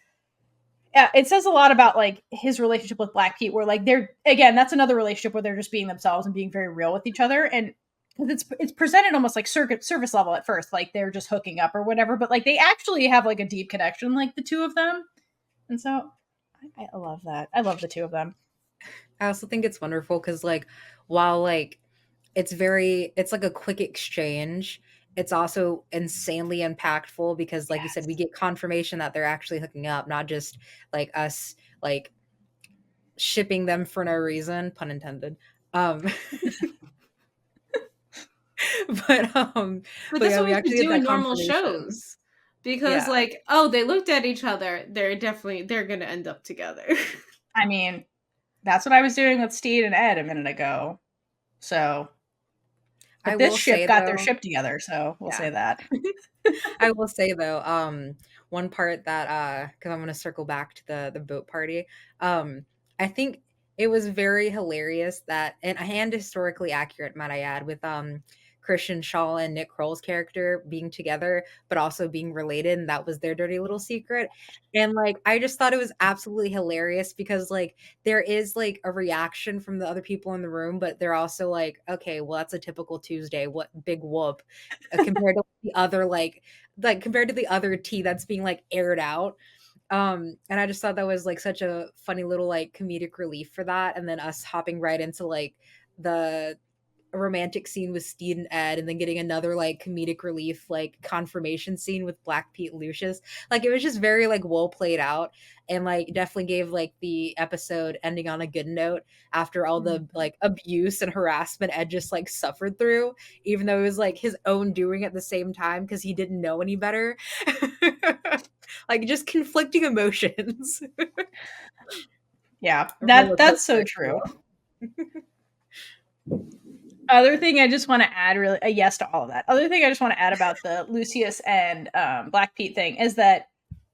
[SPEAKER 2] it says a lot about like his relationship with Black Pete, where like that's another relationship where they're just being themselves and being very real with each other. And it's presented almost like surface level at first, like they're just hooking up or whatever, but like they actually have like a deep connection, like the two of them. And so I love that. I love the two of them.
[SPEAKER 3] I also think it's wonderful because like while like it's like a quick exchange, it's also insanely impactful because like you said, we get confirmation that they're actually hooking up, not just like us like shipping them for no reason, pun intended. But
[SPEAKER 1] that's what we have to do in normal shows, because like, oh, they looked at each other, they're gonna end up together.
[SPEAKER 2] I mean, that's what I was doing with Stede and Ed a minute ago. So but this ship got their ship together, so we'll say that.
[SPEAKER 3] I will say though, one part that because I'm going to circle back to the boat party. I think it was very hilarious that and historically accurate, might I add, with Christian Shaw and Nick Kroll's character being together, but also being related, and that was their dirty little secret. And like, I just thought it was absolutely hilarious because like there is like a reaction from the other people in the room, but they're also like, okay, well, that's a typical Tuesday. What big whoop compared to the other like compared to the other tea that's being like aired out. And I just thought that was like such a funny little like comedic relief for that, and then us hopping right into like the a romantic scene with Stede and Ed, and then getting another like comedic relief like confirmation scene with Black Pete and Lucius. Like it was just very like well played out, and like definitely gave like the episode ending on a good note after all the like abuse and harassment Ed just like suffered through, even though it was like his own doing at the same time because he didn't know any better. Like just conflicting emotions.
[SPEAKER 2] Yeah, that's so true. Other thing I just want to add, really, a yes to all of that. Other thing I just want to add about the Lucius and Black Pete thing is that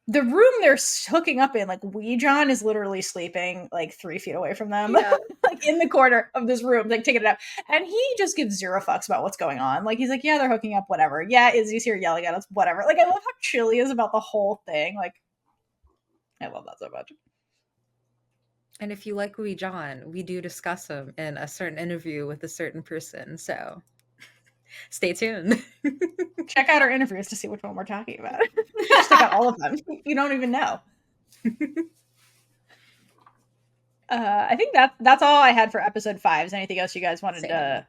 [SPEAKER 2] the room they're hooking up in, like John is literally sleeping like 3 feet away from them, like in the corner of this room, like taking it out. And he just gives zero fucks about what's going on. Like he's like, yeah, they're hooking up, whatever. Yeah, Izzy's here yelling at us, whatever. Like I love how chill he is about the whole thing. Like I love that so much.
[SPEAKER 3] And if you like John, we do discuss him in a certain interview with a certain person. So stay tuned.
[SPEAKER 2] Check out our interviews to see which one we're talking about. Just check out all of them. You don't even know. I think that's all I had for episode 5. Is there anything else you guys wanted to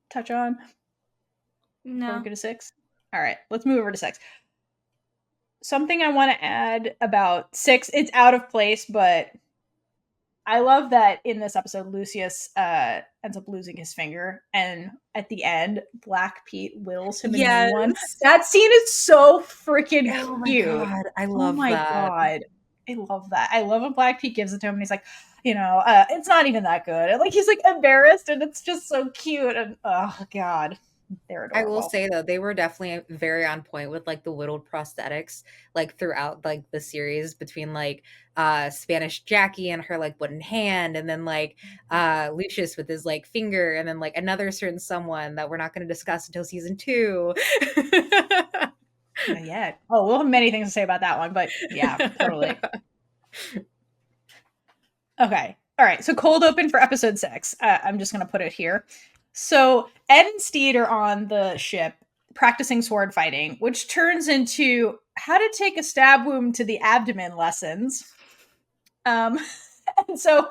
[SPEAKER 2] touch on?
[SPEAKER 1] No.
[SPEAKER 2] Before we go to 6? All right, let's move over to 6. Something I want to add about 6, it's out of place, but I love that in this episode, Lucius ends up losing his finger, and at the end, Black Pete wills him a new one. That scene is so freaking cute.
[SPEAKER 3] Oh my god, I love that.
[SPEAKER 2] God, I love that. I love when Black Pete gives it to him, and he's like, it's not even that good. And like he's like embarrassed, and it's just so cute. And oh god.
[SPEAKER 3] I will say though, they were definitely very on point with like the whittled prosthetics like throughout like the series, between like Spanish Jackie and her like wooden hand, and then like Lucius with his like finger, and then like another certain someone that we're not going to discuss until season 2.
[SPEAKER 2] Not yet. Oh, we'll have many things to say about that one, but yeah, totally. Okay. All right. So cold open for episode 6. I'm just going to put it here. So Ed and Stede are on the ship practicing sword fighting, which turns into how to take a stab wound to the abdomen lessons. And so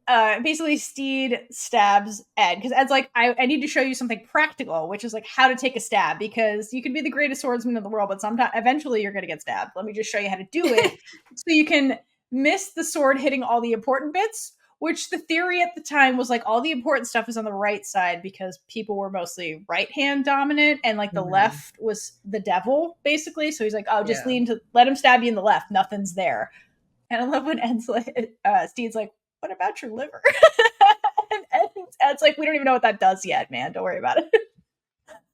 [SPEAKER 2] basically Stede stabs Ed because Ed's like, I need to show you something practical, which is like how to take a stab, because you can be the greatest swordsman in the world, but eventually you're going to get stabbed. Let me just show you how to do it so you can miss the sword hitting all the important bits. Which the theory at the time was like all the important stuff is on the right side because people were mostly right hand dominant, and like the left was the devil basically. So he's like, oh, just let him stab you in the left. Nothing's there. And I love when Stede's like, what about your liver? And Ed's like, we don't even know what that does yet, man. Don't worry about it.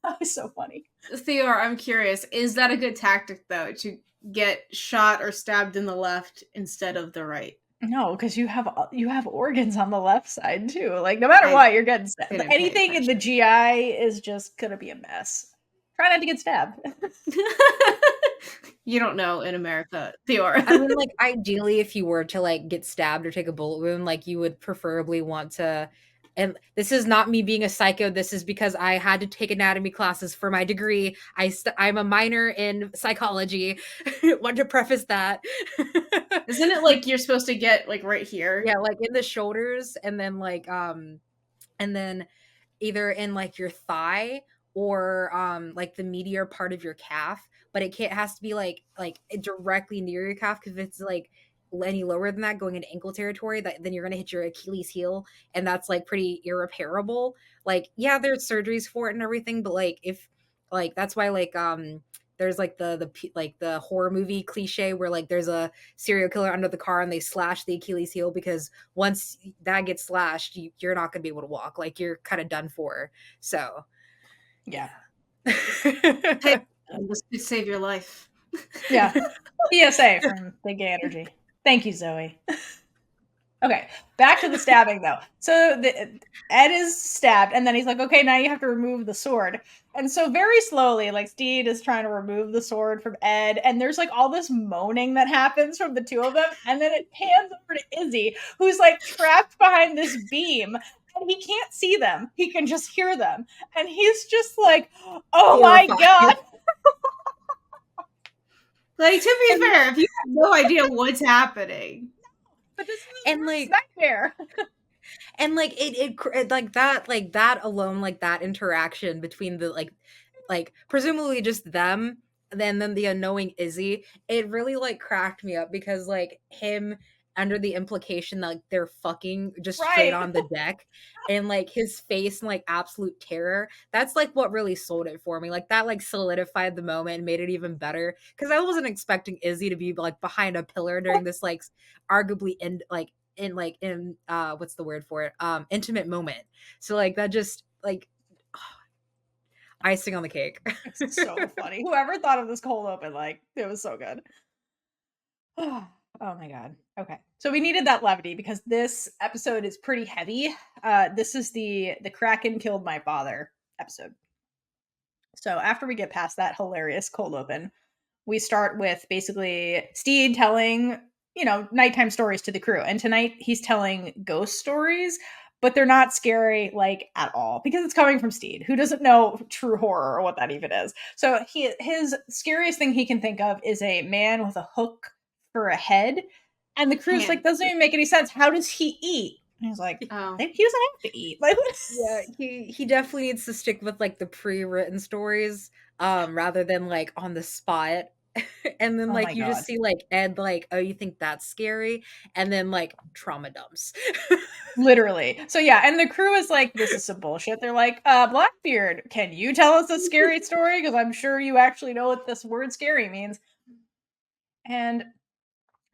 [SPEAKER 2] That was so funny.
[SPEAKER 1] Theora, I'm curious, is that a good tactic though, to get shot or stabbed in the left instead of the right?
[SPEAKER 2] No, because you have organs on the left side too. Like no matter what, you're getting stabbed. Anything in the GI is just gonna be a mess. Try not to get stabbed.
[SPEAKER 1] You don't know in America, Theora.
[SPEAKER 3] I mean, like ideally, if you were to like get stabbed or take a bullet wound, like you would preferably want to. And this is not me being a psycho. This is because I had to take anatomy classes for my degree. I'm a minor in psychology. Want to preface that.
[SPEAKER 1] Isn't it like you're supposed to get like right here?
[SPEAKER 3] Yeah, like in the shoulders, and then like and then either in like your thigh or like the meatier part of your calf. But it has to be like directly near your calf, because if it's like any lower than that, going into ankle territory, then you're going to hit your Achilles heel, and that's like pretty irreparable. Like, yeah, there's surgeries for it and everything, but like if like that's why like there's like the horror movie cliche where like there's a serial killer under the car and they slash the Achilles heel, because once that gets slashed, you're not going to be able to walk. Like you're kind of done for. So
[SPEAKER 2] yeah.
[SPEAKER 1] Hey, this could save your life.
[SPEAKER 2] Yeah. PSA from Big Gay Energy. Thank you, Zoey. Okay, back to the stabbing though. So Ed is stabbed, and then he's like, okay, now you have to remove the sword. And so very slowly, like Stede is trying to remove the sword from Ed, and there's like all this moaning that happens from the two of them, and then it pans over to Izzy, who's like trapped behind this beam, and he can't see them. He can just hear them. And he's just like, oh my god.
[SPEAKER 1] Like, to be fair, if you have no idea what's happening.
[SPEAKER 2] But this is
[SPEAKER 3] and like
[SPEAKER 2] nightmare.
[SPEAKER 3] And like it like that alone, like that interaction between the like presumably just them, then the unknowing Izzy, it really like cracked me up because like him under the implication that like, they're fucking just straight
[SPEAKER 2] Right.
[SPEAKER 3] on the deck, and like his face and like absolute terror, that's like what really sold it for me. Like that like solidified the moment and made it even better because I wasn't expecting Izzy to be like behind a pillar during this like arguably in what's the word for it, intimate moment. So like that just like icing on the cake.
[SPEAKER 2] It's so funny. Whoever thought of this cold open, like, it was so good. Oh my god. Okay. So we needed that levity because this episode is pretty heavy. This is the Kraken killed my father episode. So after we get past that hilarious cold open, we start with basically Stede telling, nighttime stories to the crew. And tonight he's telling ghost stories, but they're not scary like at all because it's coming from Stede, who doesn't know true horror or what that even is. So his scariest thing he can think of is a man with a hook for a head. And the crew's like, doesn't even make any sense. How does he eat? And he's like, he doesn't have to eat. Like,
[SPEAKER 3] yeah, he definitely needs to stick with like the pre-written stories, rather than like on the spot. And then like you just see like Ed like, oh, you think that's scary? And then like trauma dumps.
[SPEAKER 2] Literally. So yeah, and the crew is like, this is some bullshit. They're like, Blackbeard, can you tell us a scary story? Because I'm sure you actually know what this word scary means. And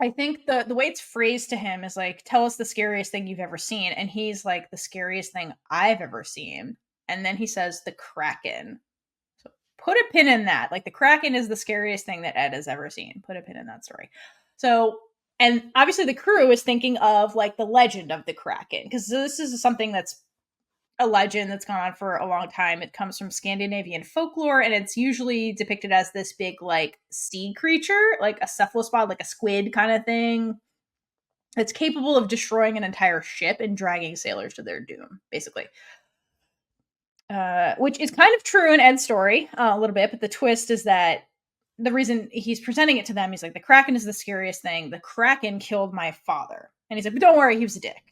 [SPEAKER 2] I think the way it's phrased to him is like, tell us the scariest thing you've ever seen. And he's like, the scariest thing I've ever seen. And then he says the Kraken. So put a pin in that. Like the Kraken is the scariest thing that Ed has ever seen. Put a pin in that story. So, and obviously the crew is thinking of like the legend of the Kraken, because this is something that's a legend that's gone on for a long time. It comes from Scandinavian folklore, and it's usually depicted as this big like sea creature, like a cephalopod, like a squid kind of thing. It's capable of destroying an entire ship and dragging sailors to their doom, basically. Which is kind of true in Ed's story a little bit, but the twist is that the reason he's presenting it to them, he's like, the Kraken is the scariest thing. The Kraken killed my father. And he's like, but don't worry, he was a dick.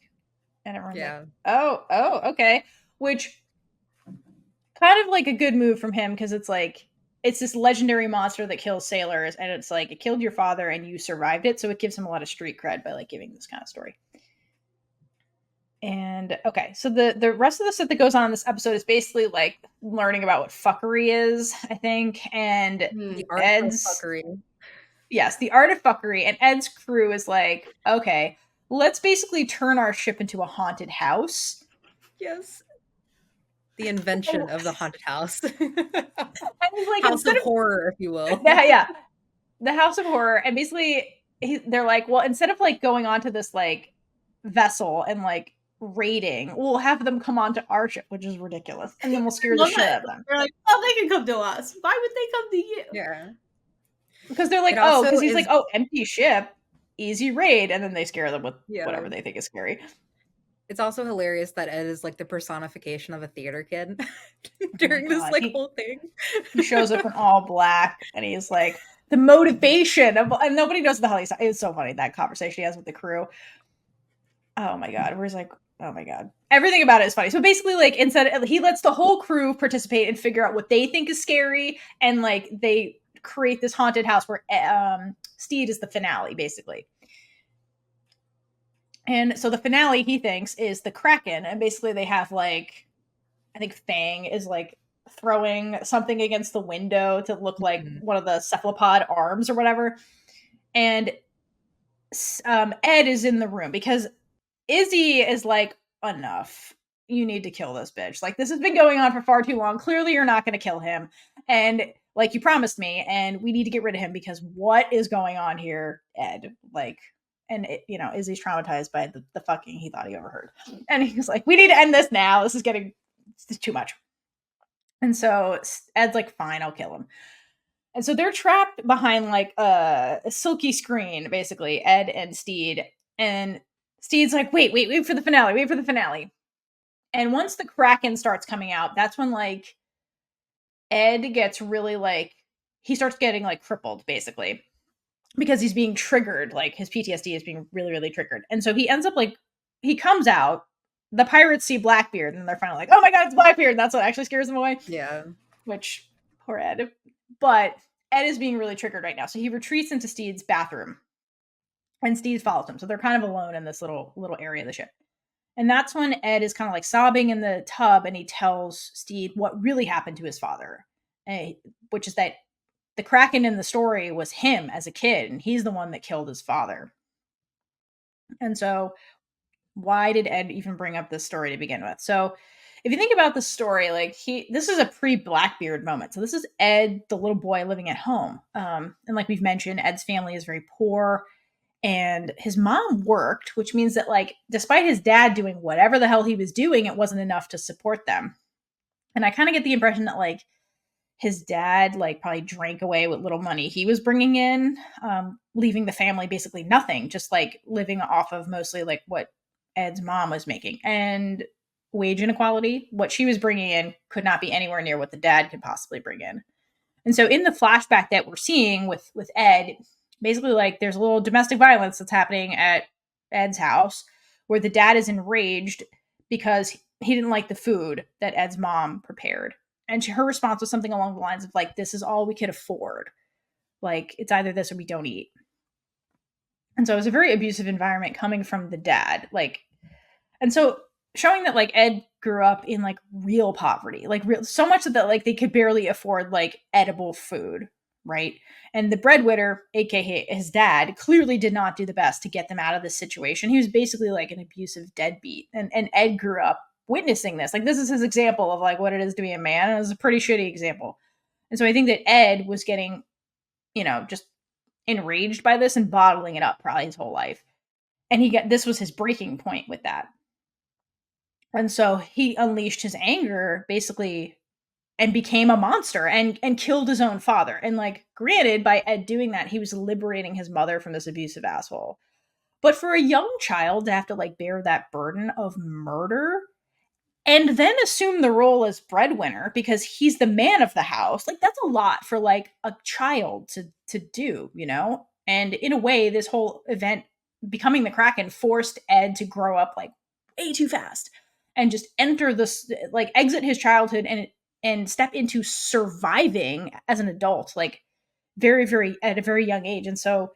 [SPEAKER 2] And everyone's like, oh, okay. Which kind of like a good move from him, because it's like, it's this legendary monster that kills sailors, and it's like, it killed your father and you survived it. So it gives him a lot of street cred by like giving this kind of story. And okay, so the rest of the stuff that goes on in this episode is basically like learning about what fuckery is, I think, and
[SPEAKER 3] the art
[SPEAKER 2] Ed's
[SPEAKER 3] of fuckery.
[SPEAKER 2] Yes, the art of fuckery. And Ed's crew is like, okay, let's basically turn our ship into a haunted house.
[SPEAKER 3] Yes. The invention of the haunted house.
[SPEAKER 2] Like,
[SPEAKER 3] house of horror, if you will.
[SPEAKER 2] Yeah. The house of horror. And basically, they're like, well, instead of like going onto this like vessel and like raiding, we'll have them come onto our ship, which is ridiculous. And then we'll scare the shit out of them.
[SPEAKER 1] They're like, oh, they can come to us. Why would they come to you?
[SPEAKER 3] Yeah.
[SPEAKER 2] Because they're like, oh, because he's like, oh, empty ship, easy raid. And then they scare them with whatever they think is scary.
[SPEAKER 3] It's also hilarious that Ed is like the personification of a theater kid during this like whole thing.
[SPEAKER 2] He shows up in all black, and he's like the motivation of, and nobody knows what the hell he's. It's so funny, that conversation he has with the crew. Oh my god, where he's like, oh my god, everything about it is funny. So basically, like, instead he lets the whole crew participate and figure out what they think is scary, and like they create this haunted house where Stede is the finale, basically. And so the finale, he thinks, is the Kraken. And basically they have like, I think Fang is like throwing something against the window to look like one of the cephalopod arms or whatever. And Ed is in the room because Izzy is like, enough. You need to kill this bitch. Like, this has been going on for far too long. Clearly you're not going to kill him. And like you promised me, and we need to get rid of him because what is going on here, Ed? Like, and Izzy's traumatized by the fucking he thought he overheard. And he's like, we need to end this now. This is getting too much. And so Ed's like, fine, I'll kill him. And so they're trapped behind like a silky screen, basically, Ed and Stede. And Stede's like, wait for the finale. And once the Kraken starts coming out, that's when like Ed gets really like, he starts getting like crippled, basically. Because he's being triggered, like his PTSD is being really, really triggered. And so he ends up like, he comes out the pirates see Blackbeard and they're finally like, oh my god, it's Blackbeard. That's what actually scares them away.
[SPEAKER 3] Yeah.
[SPEAKER 2] Which, poor Ed. But Ed is being really triggered right now. So he retreats into Stede's bathroom. And Stede follows him. So they're kind of alone in this little area of the ship. And that's when Ed is kind of like sobbing in the tub and he tells Stede what really happened to his father. Which is that the Kraken in the story was him as a kid. And he's the one that killed his father. And so why did Ed even bring up this story to begin with? So if you think about the story, like this is a pre-Blackbeard moment. So this is Ed, the little boy living at home. And like we've mentioned, Ed's family is very poor and his mom worked, which means that like, despite his dad doing whatever the hell he was doing, it wasn't enough to support them. And I kind of get the impression that like his dad like probably drank away what little money he was bringing in, leaving the family basically nothing, just like living off of mostly like what Ed's mom was making. And wage inequality, what she was bringing in could not be anywhere near what the dad could possibly bring in. And so in the flashback that we're seeing with Ed, basically like there's a little domestic violence that's happening at Ed's house where the dad is enraged because he didn't like the food that Ed's mom prepared. And her response was something along the lines of like, this is all we could afford. Like, it's either this or we don't eat. And so it was a very abusive environment coming from the dad. Like, and so showing that like Ed grew up in like real poverty, like so much that like they could barely afford like edible food, right? And the breadwinner, aka his dad, clearly did not do the best to get them out of this situation. He was basically like an abusive deadbeat, and Ed grew up witnessing this. Like, this is his example of like what it is to be a man, and it was a pretty shitty example. And so I think that Ed was getting, just enraged by this and bottling it up probably his whole life. And this was his breaking point with that. And so he unleashed his anger basically and became a monster and killed his own father. And like, granted, by Ed doing that, he was liberating his mother from this abusive asshole. But for a young child to have to like bear that burden of murder and then assume the role as breadwinner because he's the man of the house, like that's a lot for like a child to do, And in a way, this whole event becoming the Kraken forced Ed to grow up like way too fast and just enter this, like exit his childhood and step into surviving as an adult, like very, very at a very young age. And so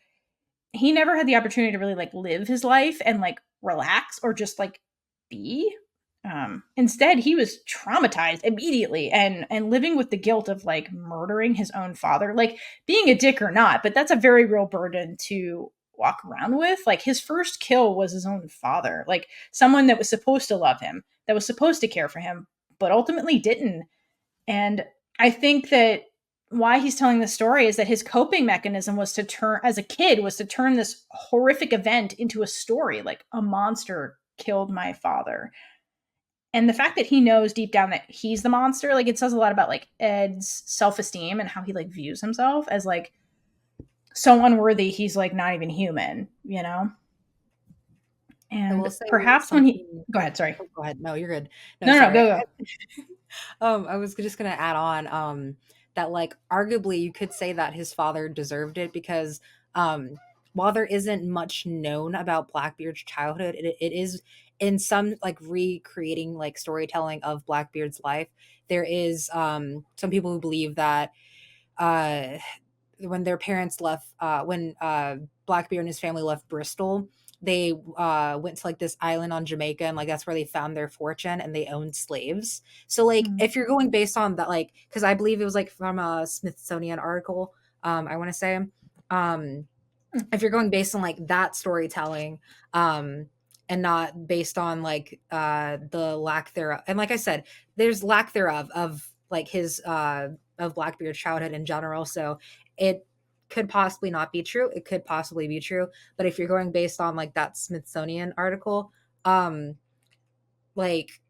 [SPEAKER 2] he never had the opportunity to really like live his life and like relax or just like be. Instead, he was traumatized immediately and living with the guilt of like murdering his own father, like being a dick or not, but that's a very real burden to walk around with. Like his first kill was his own father, like someone that was supposed to love him, that was supposed to care for him, but ultimately didn't. And I think that why he's telling the story is that his coping mechanism was to turn this horrific event into a story, like a monster killed my father. And the fact that he knows deep down that he's the monster, like it says a lot about like Ed's self-esteem and how he like views himself as like so unworthy. He's like not even human, And perhaps when he go ahead, sorry.
[SPEAKER 3] Go ahead. No, you're good.
[SPEAKER 2] No, go.
[SPEAKER 3] I was just gonna add on that like arguably you could say that his father deserved it because while there isn't much known about Blackbeard's childhood, it is in some like recreating like storytelling of Blackbeard's life. There is some people who believe that when their parents left, when Blackbeard and his family left Bristol, they went to like this island on Jamaica, and like that's where they found their fortune, and they owned slaves. So like if you're going based on that, like because I believe it was like from a Smithsonian article, I want to say, if you're going based on like that storytelling, and not based on like the lack thereof, and like I said, there's lack thereof of like his of Blackbeard's childhood in general. So it could possibly not be true. It could possibly be true. But if you're going based on like that Smithsonian article, like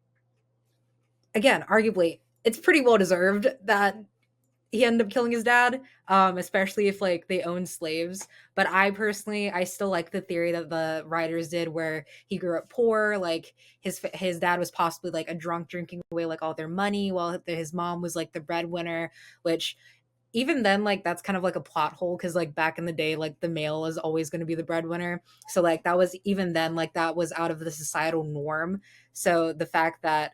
[SPEAKER 3] again, arguably it's pretty well deserved that he ended up killing his dad, especially if like they owned slaves. But I still like the theory that the writers did where he grew up poor, like his dad was possibly like a drunk drinking away like all their money while his mom was like the breadwinner, which even then, like, that's kind of like a plot hole, because like back in the day, like the male is always going to be the breadwinner. So like that was, even then, like that was out of the societal norm. So the fact that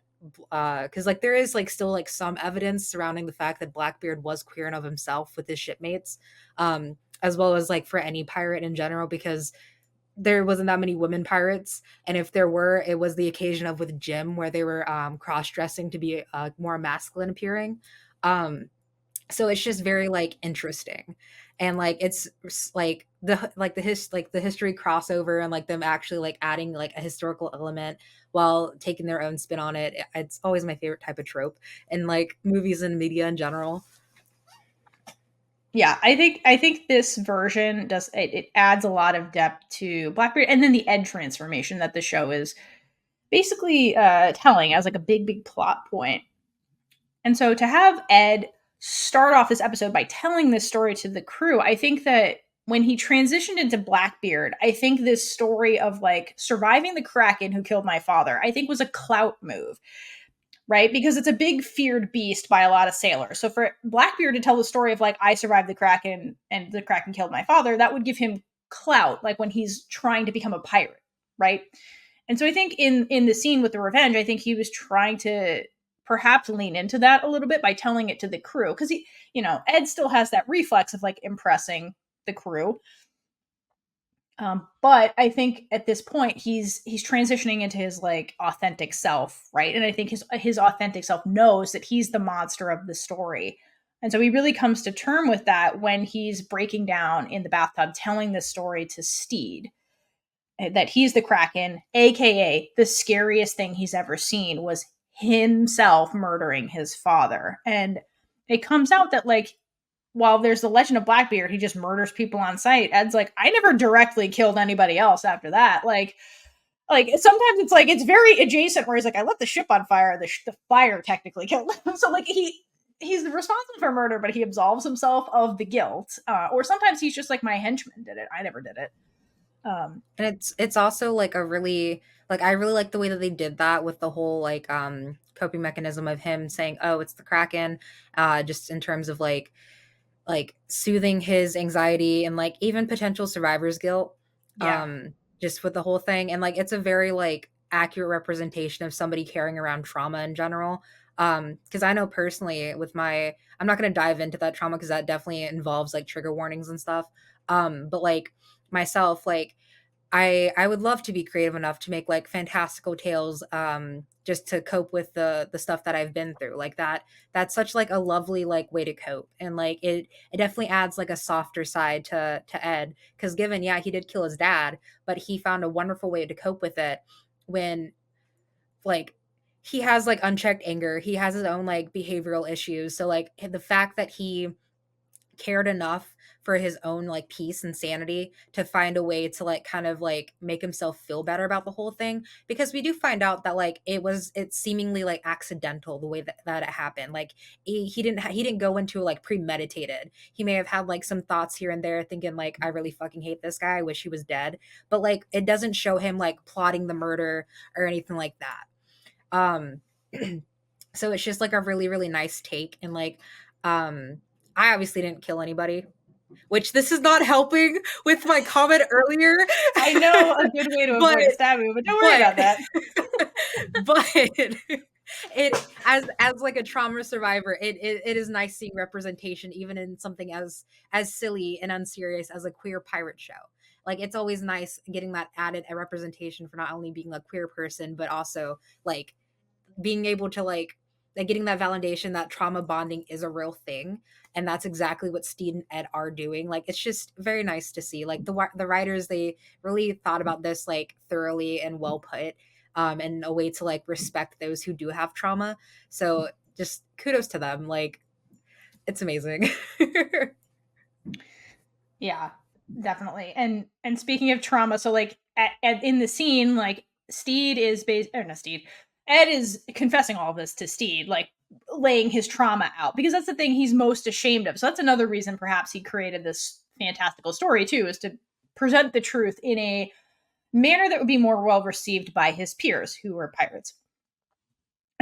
[SPEAKER 3] because like there is like still like some evidence surrounding the fact that Blackbeard was queer and of himself with his shipmates, as well as like for any pirate in general, because there wasn't that many women pirates, and if there were, it was the occasion of with Jim, where they were cross-dressing to be more masculine appearing. So it's just very like interesting, and like it's like the history crossover, and like them actually like adding like a historical element while taking their own spin on it. It's always my favorite type of trope in like movies and media in general.
[SPEAKER 2] Yeah, I think this version does it adds a lot of depth to Blackbeard, and then the Ed transformation that the show is basically telling as like a big plot point. And so to have Ed start off this episode by telling this story to the crew, I think that when he transitioned into Blackbeard, I think this story of like surviving the Kraken who killed my father, I think was a clout move, right? Because it's a big feared beast by a lot of sailors. So for Blackbeard to tell the story of like, I survived the Kraken and the Kraken killed my father, that would give him clout, like when he's trying to become a pirate, right? And so I think in the scene with the revenge, I think he was trying to perhaps lean into that a little bit by telling it to the crew, because he, you know, Ed still has that reflex of like impressing the crew. But I think at this point he's transitioning into his like authentic self, right? And I think his authentic self knows that he's the monster of the story. And so he really comes to term with that when he's breaking down in the bathtub telling this story to Stede, that he's the Kraken, aka the scariest thing he's ever seen was himself murdering his father. And it comes out that like while there's the legend of Blackbeard, he just murders people on sight. Ed's like, I never directly killed anybody else after that. Like sometimes it's like it's very adjacent where he's like, I lit the ship on fire. The fire technically killed him. So like he's responsible for murder, but he absolves himself of the guilt. Or sometimes he's just like, my henchman did it. I never did it.
[SPEAKER 3] And it's also like a really, like, I really like the way that they did that with the whole like coping mechanism of him saying, oh, it's the Kraken, just in terms of like soothing his anxiety and like even potential survivor's guilt.
[SPEAKER 2] Yeah.
[SPEAKER 3] Just with the whole thing, and like it's a very like accurate representation of somebody carrying around trauma in general. Because I know personally with my, I'm not going to dive into that trauma because that definitely involves like trigger warnings and stuff. But like myself, like I would love to be creative enough to make like fantastical tales, just to cope with the stuff that I've been through. Like that's such like a lovely like way to cope, and like it definitely adds like a softer side to Ed, because given, yeah, he did kill his dad, but he found a wonderful way to cope with it when like he has like unchecked anger, he has his own like behavioral issues. So like the fact that he cared enough for his own like peace and sanity to find a way to like kind of like make himself feel better about the whole thing, because we do find out that like it's seemingly like accidental the way that it happened. Like he didn't go into like premeditated. He may have had like some thoughts here and there thinking like, I really fucking hate this guy, I wish he was dead, but like it doesn't show him like plotting the murder or anything like that. So it's just like a really nice take, and like I obviously didn't kill anybody, which this is not helping with my comment earlier.
[SPEAKER 2] I know a good way to avoid a stab move, but don't worry about that.
[SPEAKER 3] But it as like a trauma survivor, it is nice seeing representation even in something as silly and unserious as a queer pirate show. Like it's always nice getting that added representation for not only being a queer person, but also like being able to like getting that validation that trauma bonding is a real thing, and that's exactly what Stede and Ed are doing. Like it's just very nice to see like the writers, they really thought about this like thoroughly and well put, and a way to like respect those who do have trauma. So just kudos to them. Like it's amazing.
[SPEAKER 2] Yeah, definitely. And speaking of trauma, so like in the scene, like Stede is not Stede. Ed is confessing all of this to Stede, like laying his trauma out, because that's the thing he's most ashamed of. So that's another reason perhaps he created this fantastical story too, is to present the truth in a manner that would be more well received by his peers who were pirates.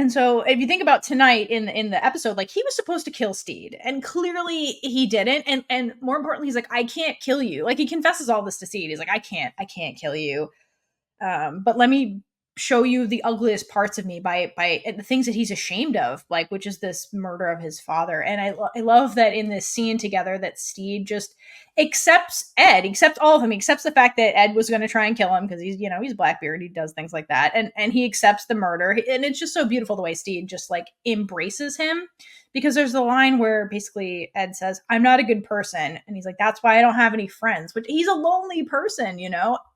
[SPEAKER 2] And so if you think about tonight in the episode, like he was supposed to kill Stede and clearly he didn't. And more importantly, he's like, I can't kill you. Like he confesses all this to Stede. He's like, I can't kill you. But let me show you the ugliest parts of me by the things that he's ashamed of, like, which is this murder of his father. And I love that in this scene together that Stede just accepts Ed, accepts all of them. He accepts the fact that Ed was going to try and kill him because he's Blackbeard. He does things like that. And he accepts the murder. And it's just so beautiful the way Stede just like embraces him, because there's the line where basically Ed says, I'm not a good person. And he's like, that's why I don't have any friends, but he's a lonely person,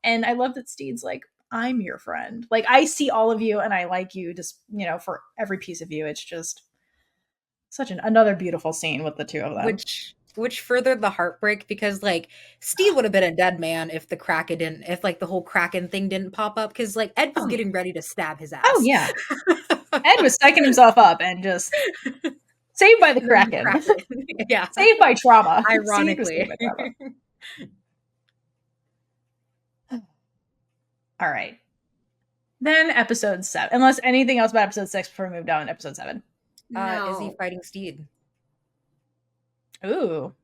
[SPEAKER 2] And I love that Stede's like, I'm your friend. Like I see all of you and I like you just, for every piece of you. It's just such another beautiful scene with the two of them.
[SPEAKER 3] Which furthered the heartbreak, because like Stede would have been a dead man if the whole Kraken thing didn't pop up, because like Ed was getting ready to stab his ass.
[SPEAKER 2] Oh yeah. Ed was psyching himself up and just saved by the Kraken.
[SPEAKER 3] Yeah.
[SPEAKER 2] Saved by trauma.
[SPEAKER 3] Ironically.
[SPEAKER 2] All right. Then episode 7. Unless anything else about episode 6 before we move down to episode 7.
[SPEAKER 1] No.
[SPEAKER 3] Is he fighting Stede?
[SPEAKER 2] Ooh.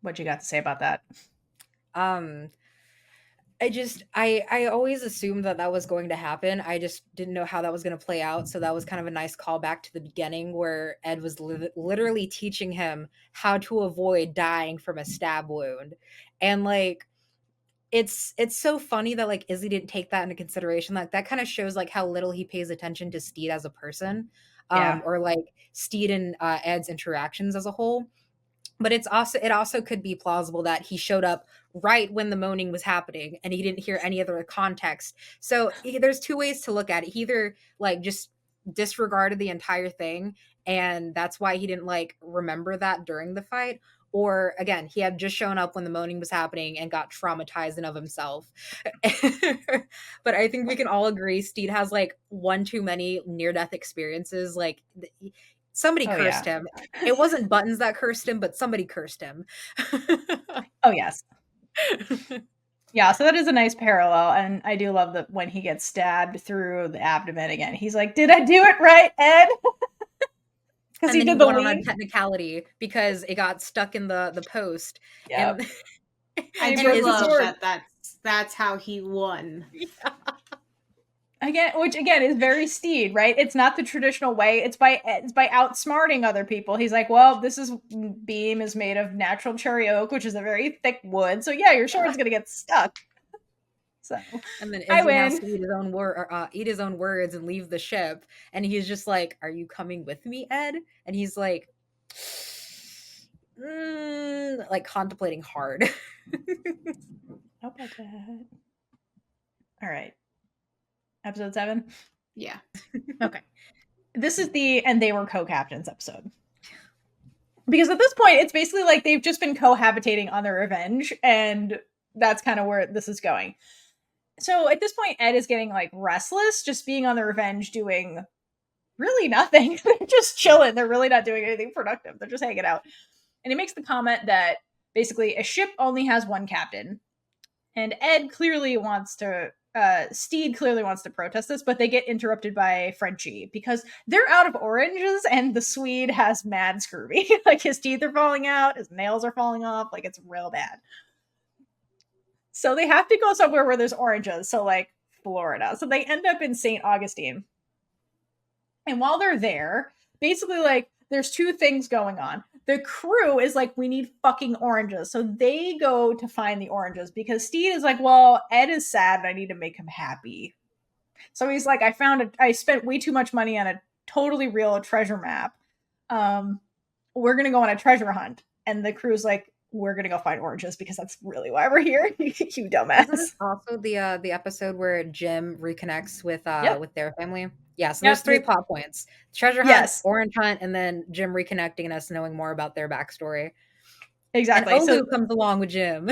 [SPEAKER 2] What you got to say about that?
[SPEAKER 3] I always assumed that was going to happen. I just didn't know how that was going to play out. So that was kind of a nice callback to the beginning where Ed was literally teaching him how to avoid dying from a stab wound. And like, it's so funny that like Izzy didn't take that into consideration. Like that kind of shows like how little he pays attention to Stede as a person, or like Stede and Ed's interactions as a whole. But it also could be plausible that he showed up right when the moaning was happening and he didn't hear any other context. So there's two ways to look at it. He either like just disregarded the entire thing and that's why he didn't like remember that during the fight, or again, he had just shown up when the moaning was happening and got traumatized in of himself. But I think we can all agree Stede has like one too many near-death experiences. Like somebody cursed him. It wasn't Buttons that cursed him, but somebody cursed him.
[SPEAKER 2] Oh, yes. Yeah, so that is a nice parallel. And I do love that when he gets stabbed through the abdomen again, he's like, did I do it right, Ed? Because he did the lean
[SPEAKER 3] on technicality because it got stuck in the post.
[SPEAKER 2] Yep.
[SPEAKER 3] And
[SPEAKER 1] I do love that's how he won.
[SPEAKER 3] Yeah.
[SPEAKER 2] Again, which again is very Stede, right? It's not the traditional way. It's by outsmarting other people. He's like, well, this beam is made of natural cherry oak, which is a very thick wood. So yeah, your sword's gonna get stuck. So
[SPEAKER 3] and then Izzy has to eat his own words and leave the ship. And he's just like, "Are you coming with me, Ed?" And he's like, like contemplating hard.
[SPEAKER 2] How about that? All right. Episode 7?
[SPEAKER 1] Yeah.
[SPEAKER 2] Okay. This is and they were co-captains episode. Because at this point, it's basically like they've just been cohabitating on their revenge, and that's kind of where this is going. So at this point, Ed is getting like restless, just being on the revenge, doing really nothing. They're just chilling. They're really not doing anything productive. They're just hanging out. And he makes the comment that basically a ship only has one captain. And Stede clearly wants to protest this, but they get interrupted by Frenchie because they're out of oranges and the Swede has mad scurvy. Like his teeth are falling out, his nails are falling off, like it's real bad. So they have to go somewhere where there's oranges, so like Florida. So they end up in St. Augustine. And while they're there, basically like there's two things going on. The crew is like, we need fucking oranges. So they go to find the oranges because Stede is like, well, Ed is sad and I need to make him happy. So he's like, I spent way too much money on a totally real treasure map. We're going to go on a treasure hunt. And the crew's like, we're going to go find oranges because that's really why we're here. You dumbass.
[SPEAKER 3] Isn't also the episode where Jim reconnects with their family? Yeah, so
[SPEAKER 2] Yep.
[SPEAKER 3] there's 3 plot points. Treasure hunt, orange hunt, and then Jim reconnecting and us knowing more about their backstory.
[SPEAKER 2] Exactly.
[SPEAKER 3] And Olu comes along with Jim.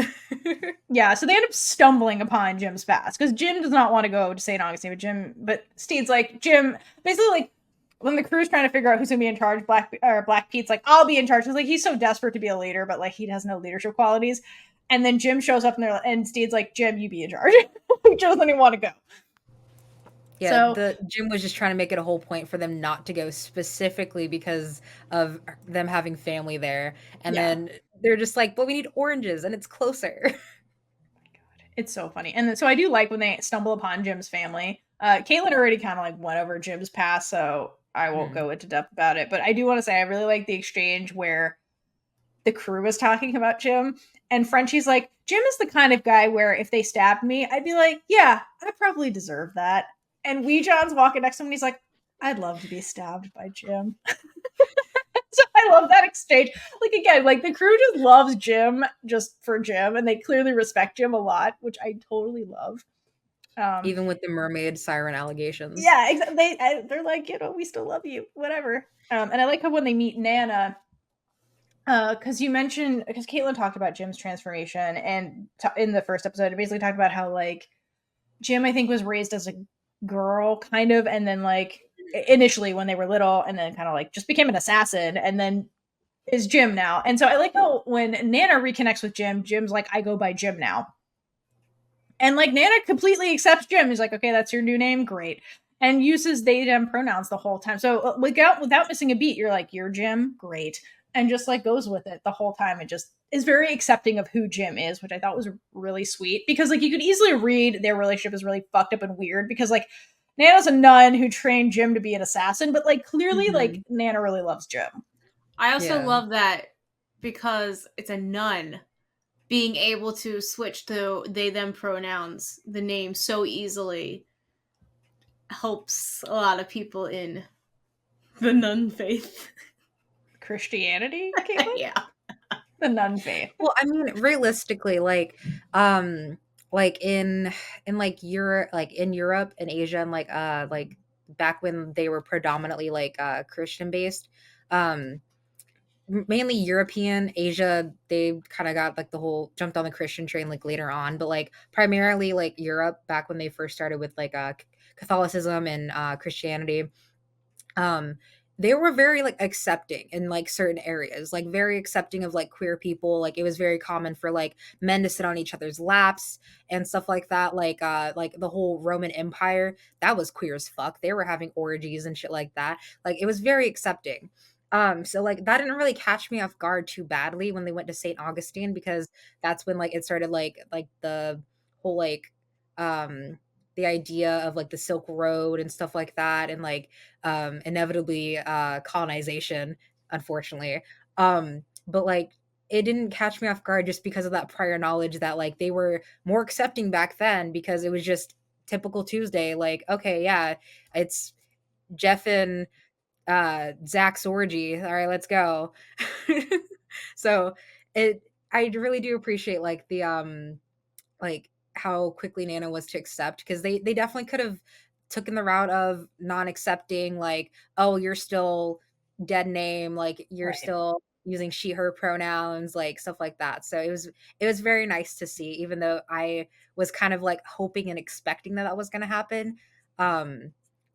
[SPEAKER 2] Yeah, so they end up stumbling upon Jim's past because Jim does not want to go to St. Augustine with Jim, but Stede's like, Jim, basically like when the crew's trying to figure out who's gonna be in charge, Black Pete's like, I'll be in charge. Because like he's so desperate to be a leader, but like he has no leadership qualities. And then Jim shows up and Stede's like, Jim, you be in charge. He doesn't even want to go.
[SPEAKER 3] Yeah,
[SPEAKER 2] So
[SPEAKER 3] the Jim was just trying to make it a whole point for them not to go specifically because of them having family there. And
[SPEAKER 2] Yeah.
[SPEAKER 3] then they're just like, but we need oranges and it's closer.
[SPEAKER 2] it's so funny. And so I do like when they stumble upon Jim's family. Kaitlynn already kind of like went over Jim's past, so I won't go into depth about it. But I do want to say I really like the exchange where the crew was talking about Jim, and Frenchie's like, Jim is the kind of guy where if they stabbed me, I'd be like, yeah, I probably deserve that. And Wee John's walking next to him and he's like, I'd love to be stabbed by Jim. So I love that exchange. Like, again, like the crew just loves Jim just for Jim, and they clearly respect Jim a lot, which I totally love.
[SPEAKER 3] Even with the mermaid siren allegations.
[SPEAKER 2] Yeah, they're like, we still love you, whatever. And I like how when they meet Nana, because Kaitlynn talked about Jim's transformation, and in the first episode, it basically talked about how like Jim, I think, was raised as a girl, kind of, and then like initially when they were little, and then kind of like just became an assassin, and then is Jim now. And so I like how when Nana reconnects with Jim, Jim's like, I go by Jim now. And like Nana completely accepts Jim. He's like, okay, that's your new name, great, and uses they them pronouns the whole time. So without missing a beat, you're like, you're Jim, great, and just like goes with it the whole time. It just is very accepting of who Jim is, which I thought was really sweet, because like you could easily read their relationship is really fucked up and weird, because like Nana's a nun who trained Jim to be an assassin, but like clearly like Nana really loves Jim.
[SPEAKER 1] I also love that because it's a nun being able to switch to they them pronouns, the name so easily helps a lot of people in the nun faith.
[SPEAKER 2] Christianity?
[SPEAKER 1] Yeah.
[SPEAKER 2] The nun faith.
[SPEAKER 3] Well, I mean, realistically, like in like Europe, and Asia, and like back when they were predominantly like Christian based, mainly European, Asia, they kind of got like the whole jumped on the Christian train like later on, but like primarily like Europe back when they first started with like Catholicism and Christianity, they were very like accepting in like certain areas, like very accepting of like queer people. Like it was very common for like men to sit on each other's laps and stuff like that. Like the whole Roman Empire, that was queer as fuck. They were having orgies and shit like that. Like it was very accepting. So like that didn't really catch me off guard too badly when they went to St. Augustine, because that's when like it started like the whole like the idea of like the Silk Road and stuff like that, and like inevitably colonization, unfortunately. But like it didn't catch me off guard just because of that prior knowledge that like they were more accepting back then, because it was just typical Tuesday, like, okay, yeah, it's Jeff and Zach's orgy, all right, let's go. So I really do appreciate like the like how quickly Nana was to accept, because they definitely could have taken the route of non-accepting, like, oh, you're still dead name, like you're still using she her pronouns, like stuff like that. So it was very nice to see, even though I was kind of like hoping and expecting that was going to happen.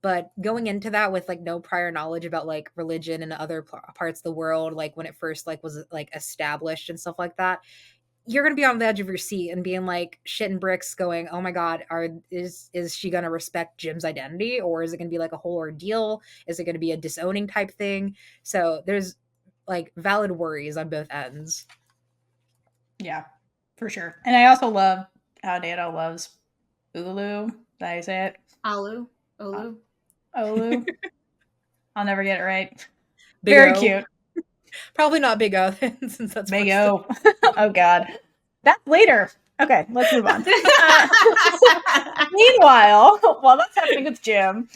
[SPEAKER 3] But going into that with like no prior knowledge about like religion and other parts of the world, like when it first like was like established and stuff like that, you're going to be on the edge of your seat and being like shitting bricks going, oh my God, is she going to respect Jim's identity, or is it going to be like a whole ordeal? Is it going to be a disowning type thing? So there's like valid worries on both ends.
[SPEAKER 2] Yeah, for sure. And I also love how Nana loves Olu. Did I say it?
[SPEAKER 1] Olu.
[SPEAKER 2] Olu. I'll never get it right.
[SPEAKER 3] Big
[SPEAKER 2] Very
[SPEAKER 3] O.
[SPEAKER 2] cute.
[SPEAKER 3] Probably not Big O, since that's
[SPEAKER 2] Big O. Oh God, that's later. Okay, let's move on. Meanwhile, while that's happening with Jim,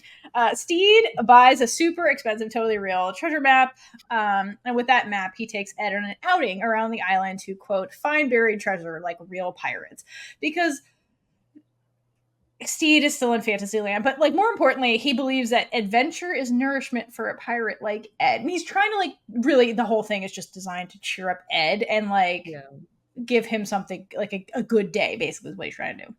[SPEAKER 2] Stede buys a super expensive, totally real treasure map, and with that map, he takes Ed on an outing around the island to, quote, find buried treasure like real pirates, because Stede is still in Fantasyland, but like more importantly, he believes that adventure is nourishment for a pirate like Ed, and he's trying to like really, the whole thing is just designed to cheer up Ed and like give him something like a good day, basically is what he's trying to do.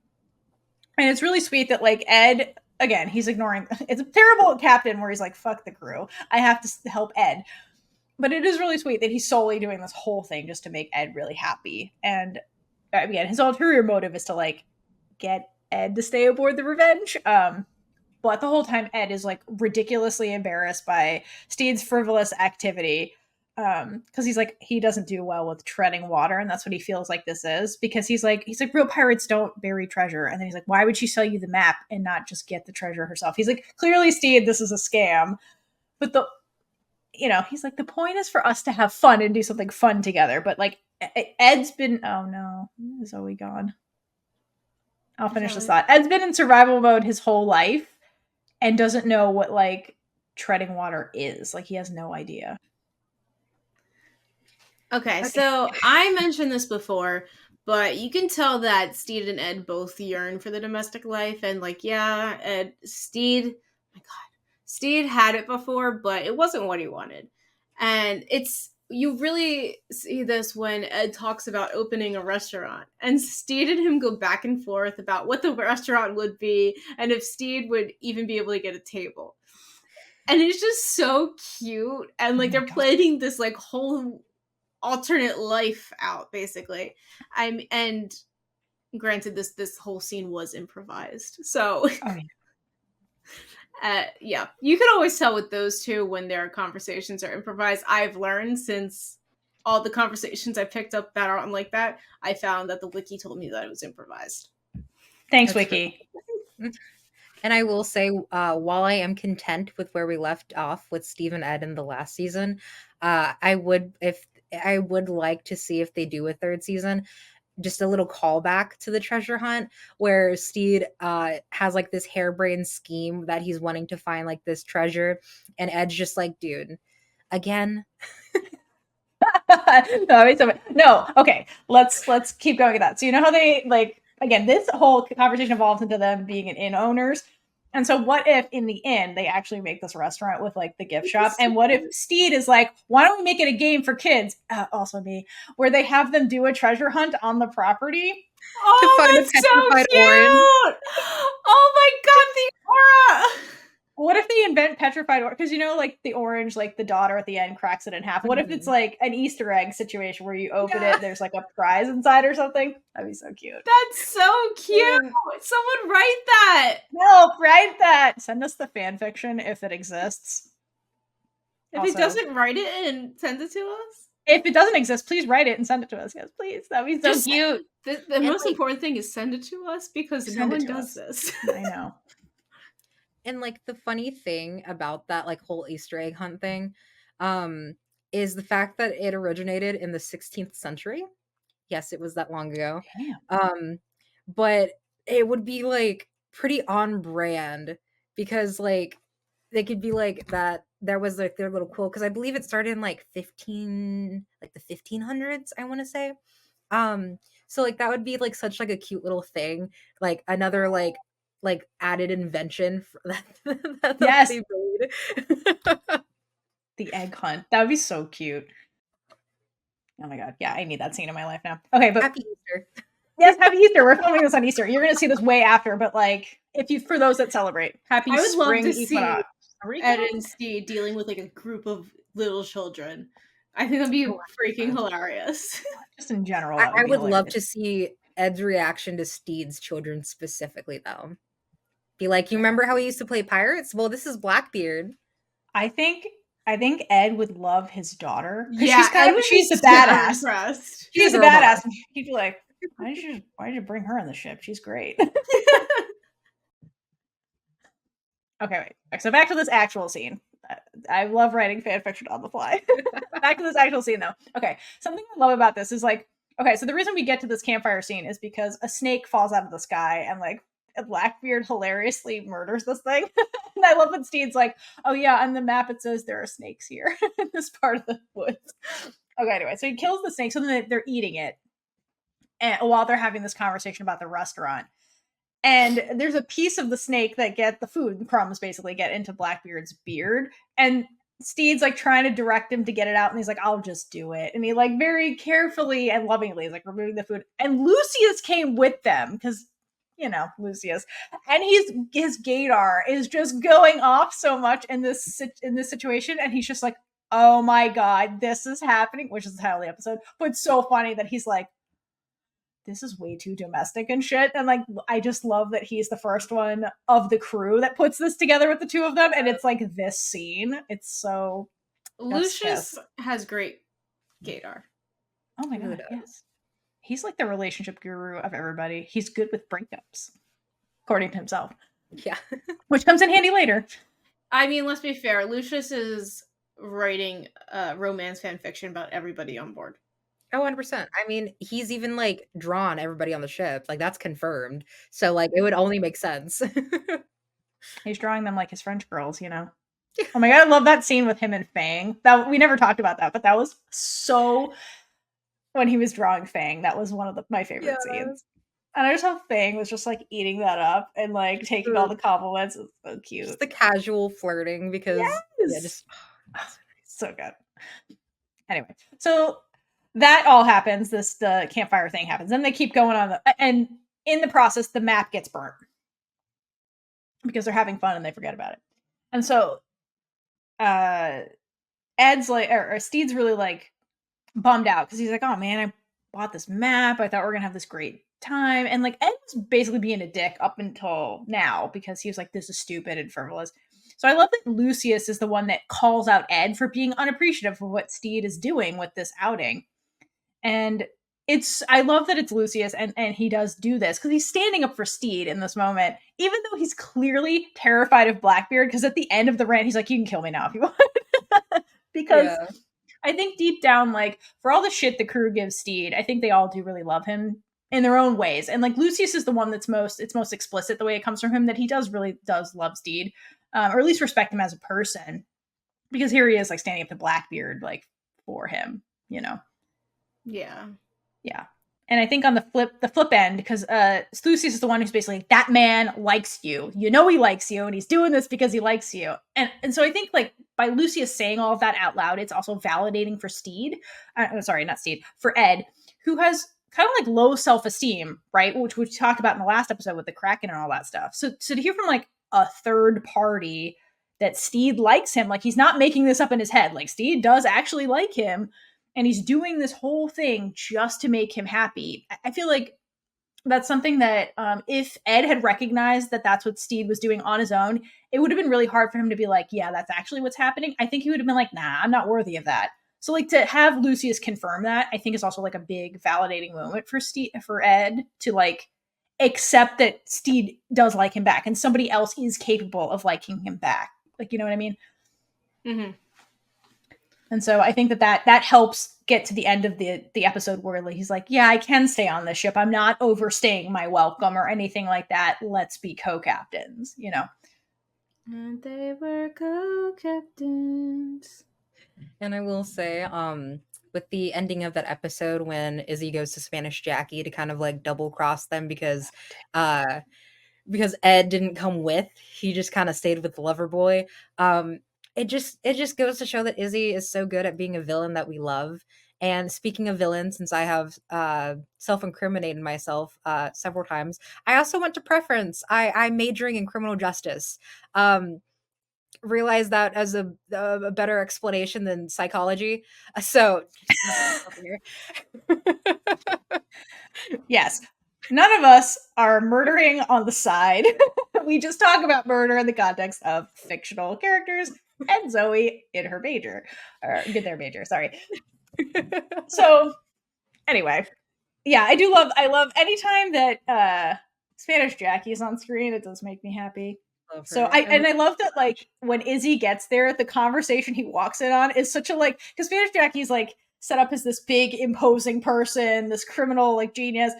[SPEAKER 2] And it's really sweet that like Ed, again, he's ignoring, it's a terrible captain where he's like, fuck the crew, I have to help Ed. But it is really sweet that he's solely doing this whole thing just to make Ed really happy. And again, his ulterior motive is to like get Ed to stay aboard the Revenge. But the whole time Ed is like ridiculously embarrassed by Stede's frivolous activity. Because he's like, he doesn't do well with treading water, and that's what he feels like this is, because he's like real pirates don't bury treasure. And then he's like, why would she sell you the map and not just get the treasure herself? He's like, clearly Stede, this is a scam. But he's like, the point is for us to have fun and do something fun together. But like Ed's been, oh no, is Zoey gone? I'll finish this thought. Ed's been in survival mode his whole life and doesn't know what like treading water is. Like he has no idea.
[SPEAKER 1] Okay, so I mentioned this before, but you can tell that Stede and Ed both yearn for the domestic life, and like, yeah, Stede had it before, but it wasn't what he wanted. And you really see this when Ed talks about opening a restaurant, and Stede and him go back and forth about what the restaurant would be and if Stede would even be able to get a table. And it's just so cute, and like they're planning this like whole alternate life out, basically. And granted, this whole scene was improvised, so yeah, you can always tell with those two when their conversations are improvised. I've learned since all the conversations I picked up that aren't like that, I found that the wiki told me that it was improvised.
[SPEAKER 2] Thanks, wiki.
[SPEAKER 3] And I will say, while I am content with where we left off with Steve and Ed in the last season, I would like to see if they do a third season, just a little callback to the treasure hunt where Stede has like this harebrained scheme that he's wanting to find like this treasure, and Ed's just like, dude, again.
[SPEAKER 2] No, okay, let's keep going with that. So you know how they like, again, this whole conversation evolves into them being an inn owners. And so what if in the end they actually make this restaurant with like the gift shop? And what if Stede is like, why don't we make it a game for kids? Also me, where they have them do a treasure hunt on the property.
[SPEAKER 1] Oh, to find that's so cute! Orange. Oh my god, the aura!
[SPEAKER 2] What if they invent petrified orange? Because like the orange, like the daughter at the end cracks it in half. What if it's like an Easter egg situation where you open it, there's like a prize inside or something? That'd be so cute.
[SPEAKER 1] That's so cute. Yeah. Someone write that.
[SPEAKER 2] No, write that. Send us the fan fiction if it exists.
[SPEAKER 1] If it doesn't, write it and send it to us.
[SPEAKER 2] If it doesn't exist, please write it and send it to us. Yes, please. That'd be so cute.
[SPEAKER 1] The most important thing is send it to us, because no one does this.
[SPEAKER 2] I know.
[SPEAKER 3] And like the funny thing about that like whole Easter egg hunt thing is the fact that it originated in the 16th century. Yes, it was that long ago.
[SPEAKER 2] Damn.
[SPEAKER 3] But it would be like pretty on brand, because like they could be like that. There was like their little quote, because I believe it started in like the 1500s, I want to say. So like that would be like such like a cute little thing, like another like added invention that
[SPEAKER 2] yes.
[SPEAKER 3] they made.
[SPEAKER 2] The egg hunt. That would be so cute. Oh my god. Yeah, I need that scene in my life now. Okay, but
[SPEAKER 3] Happy Easter.
[SPEAKER 2] Yes, Happy Easter. We're filming this on Easter. You're gonna see this way after, but like for those that celebrate. Happy
[SPEAKER 1] I would
[SPEAKER 2] spring
[SPEAKER 1] love to
[SPEAKER 2] equinox.
[SPEAKER 1] See Ed and Stede dealing with like a group of little children. I think that'd be freaking hilarious.
[SPEAKER 2] Just in general.
[SPEAKER 3] I would love to see Ed's reaction to Stede's children specifically, though. Be like, you remember how we used to play pirates? Well, this is Blackbeard.
[SPEAKER 2] I think Ed would love his daughter.
[SPEAKER 1] Yeah,
[SPEAKER 2] she's the badass. She's a badass. He'd be like, why did you bring her on the ship? She's great. Okay, wait. So back to this actual scene. I love writing fan fiction on the fly. Back to this actual scene, though. Okay, something I love about this is like, okay, so the reason we get to this campfire scene is because a snake falls out of the sky and like Blackbeard hilariously murders this thing. And I love when Stede's like, oh yeah, on the map it says there are snakes here in this part of the woods. Okay, anyway, so he kills the snake, so then they're eating it, and while they're having this conversation about the restaurant. And there's a piece of the snake that the food crumbs basically get into Blackbeard's beard, and Stede's like trying to direct him to get it out, and he's like, I'll just do it. And he like very carefully and lovingly is like removing the food. And Lucius came with them because Lucius, and his gaydar is just going off so much in this situation, and he's just like, oh my god, this is happening, which is the title of the episode. But it's so funny that he's like, this is way too domestic and shit. And like, I just love that he's the first one of the crew that puts this together with the two of them. And it's like this scene. It's so.
[SPEAKER 1] Lucius has great gaydar.
[SPEAKER 2] Oh my god, yes. He's like the relationship guru of everybody. He's good with breakups, according to himself.
[SPEAKER 3] Yeah.
[SPEAKER 2] Which comes in handy later.
[SPEAKER 1] I mean, let's be fair. Lucius is writing romance fan fiction about everybody on board.
[SPEAKER 3] Oh, 100%. I mean, he's even like drawn everybody on the ship. Like that's confirmed. So like it would only make sense.
[SPEAKER 2] He's drawing them like his French girls, you know. Oh my god, I love that scene with him and Fang. That we never talked about that, but that was so. When he was drawing Fang, that was one of my favorite scenes. And I just how Fang was just like eating that up and like taking all the compliments. It's so cute.
[SPEAKER 3] Just the casual flirting because
[SPEAKER 2] so good. Anyway, so that all happens. The campfire thing happens. Then they keep going on, and in the process, the map gets burnt because they're having fun and they forget about it. And so, Ed's like, or Stede's really like bummed out because he's like, "Oh man, I bought this map. I thought we were gonna have this great time." And like Ed was basically being a dick up until now because he was like, "This is stupid and frivolous." So I love that Lucius is the one that calls out Ed for being unappreciative of what Stede is doing with this outing. And I love that it's Lucius and he does do this because he's standing up for Stede in this moment, even though he's clearly terrified of Blackbeard, because at the end of the rant, he's like, "You can kill me now if you want." Because I think deep down, like, for all the shit the crew gives Stede, I think they all do really love him in their own ways. And like Lucius is the one that's most explicit the way it comes from him, that he really does love Stede, or at least respect him as a person, because here he is like standing up to Blackbeard like for him, you know.
[SPEAKER 1] Yeah.
[SPEAKER 2] And I think on the flip end, because Lucius is the one who's basically like, that man likes you, you know, he likes you, and he's doing this because he likes you. And so I think like by Lucius saying all of that out loud, it's also validating for Stede. Sorry, not Stede, for Ed, who has kind of like low self-esteem, right? Which we talked about in the last episode with the Kraken and all that stuff. So to hear from like a third party that Stede likes him, like he's not making this up in his head, like Stede does actually like him, and he's doing this whole thing just to make him happy. I feel like that's something that if Ed had recognized that that's what Stede was doing on his own, it would have been really hard for him to be like, yeah, that's actually what's happening. I think he would have been like, nah, I'm not worthy of that. So like to have Lucius confirm that, I think is also like a big validating moment for Ed to like accept that Stede does like him back and somebody else is capable of liking him back. Like, you know what I mean?
[SPEAKER 1] Mm-hmm.
[SPEAKER 2] And so I think that helps get to the end of the episode where he's like, yeah, I can stay on this ship. I'm not overstaying my welcome or anything like that. Let's be co-captains, you know?
[SPEAKER 1] And they were co-captains.
[SPEAKER 3] And I will say, with the ending of that episode when Izzy goes to Spanish Jackie to kind of like double cross them because Ed didn't come with, he just kind of stayed with the lover boy. It just goes to show that Izzy is so good at being a villain that we love. And speaking of villains, since I have self-incriminated myself several times, I also went to preference. I'm majoring in criminal justice. Realize that as a better explanation than psychology. So,
[SPEAKER 2] yes, none of us are murdering on the side. We just talk about murder in the context of fictional characters and Zoey in her major, or in their major. Sorry. So, anyway, yeah, I love anytime that Spanish Jackie is on screen. It does make me happy. So I love that, like, when Izzy gets there, the conversation he walks in on is such a, like, because Spanish Jackie's like set up as this big imposing person, this criminal like genius,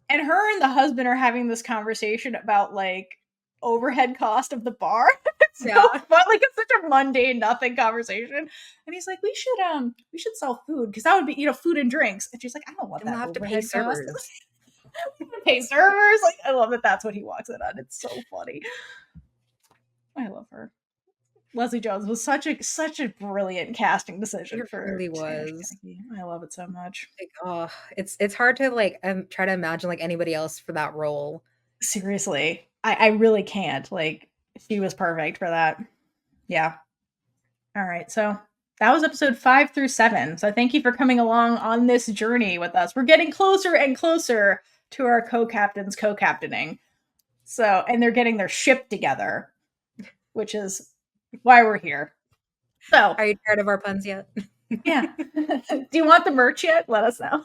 [SPEAKER 2] and her and the husband are having this conversation about like overhead cost of the bar. It's so fun. Like, it's such a mundane nothing conversation. And he's like, we should sell food because that would be, you know, food and drinks. And she's like, I don't want that. We'll have to pay servers. Pay servers. Like, I love that that's what he walks in on. It's so funny. I love her. Leslie Jones was such a brilliant casting decision. It
[SPEAKER 3] really was.
[SPEAKER 2] I love it so much.
[SPEAKER 3] Like, oh, it's hard to like try to imagine like anybody else for that role.
[SPEAKER 2] Seriously, I really can't. Like, she was perfect for that. Yeah. All right, so that was episode 5 through 7. So thank you for coming along on this journey with us. We're getting closer and closer to our co-captains co-captaining. So, and they're getting their ship together, which is why we're here. So,
[SPEAKER 3] are you tired of our puns yet?
[SPEAKER 2] Yeah. Do you want the merch yet? Let us know.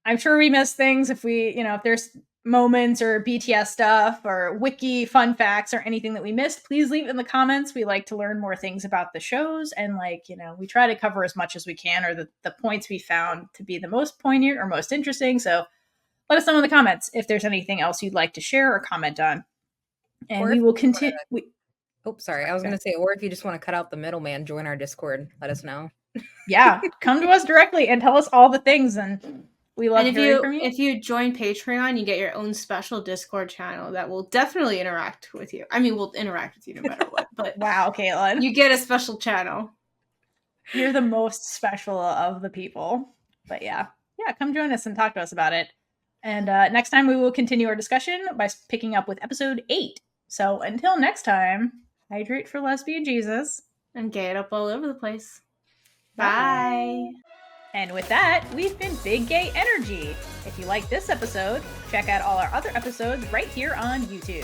[SPEAKER 2] I'm sure we missed things if if there's moments or BTS stuff or wiki fun facts or anything that we missed, please leave it in the comments. We like to learn more things about the shows, and we try to cover as much as we can, or the points we found to be the most poignant or most interesting. So let us know in the comments if there's anything else you'd like to share or comment on. And we will continue.
[SPEAKER 3] Oh, sorry. I was going to say, or if you just want to cut out the middleman, join our Discord. Let us know.
[SPEAKER 2] Yeah, come to us directly and tell us all the things, and we love hearing from you.
[SPEAKER 1] If you join Patreon, you get your own special Discord channel that will definitely interact with you. I mean, we'll interact with you no matter what. But
[SPEAKER 2] wow, Kaitlynn,
[SPEAKER 1] you get a special channel.
[SPEAKER 2] You're the most special of the people. But yeah, come join us and talk to us about it. And next time we will continue our discussion by picking up with episode 8. So until next time, hydrate for lesbian Jesus.
[SPEAKER 1] And gay it up all over the place. Bye.
[SPEAKER 2] And with that, we've been Big Gay Energy. If you like this episode, check out all our other episodes right here on YouTube.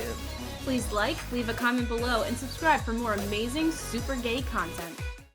[SPEAKER 1] Please like, leave a comment below, and subscribe for more amazing super gay content.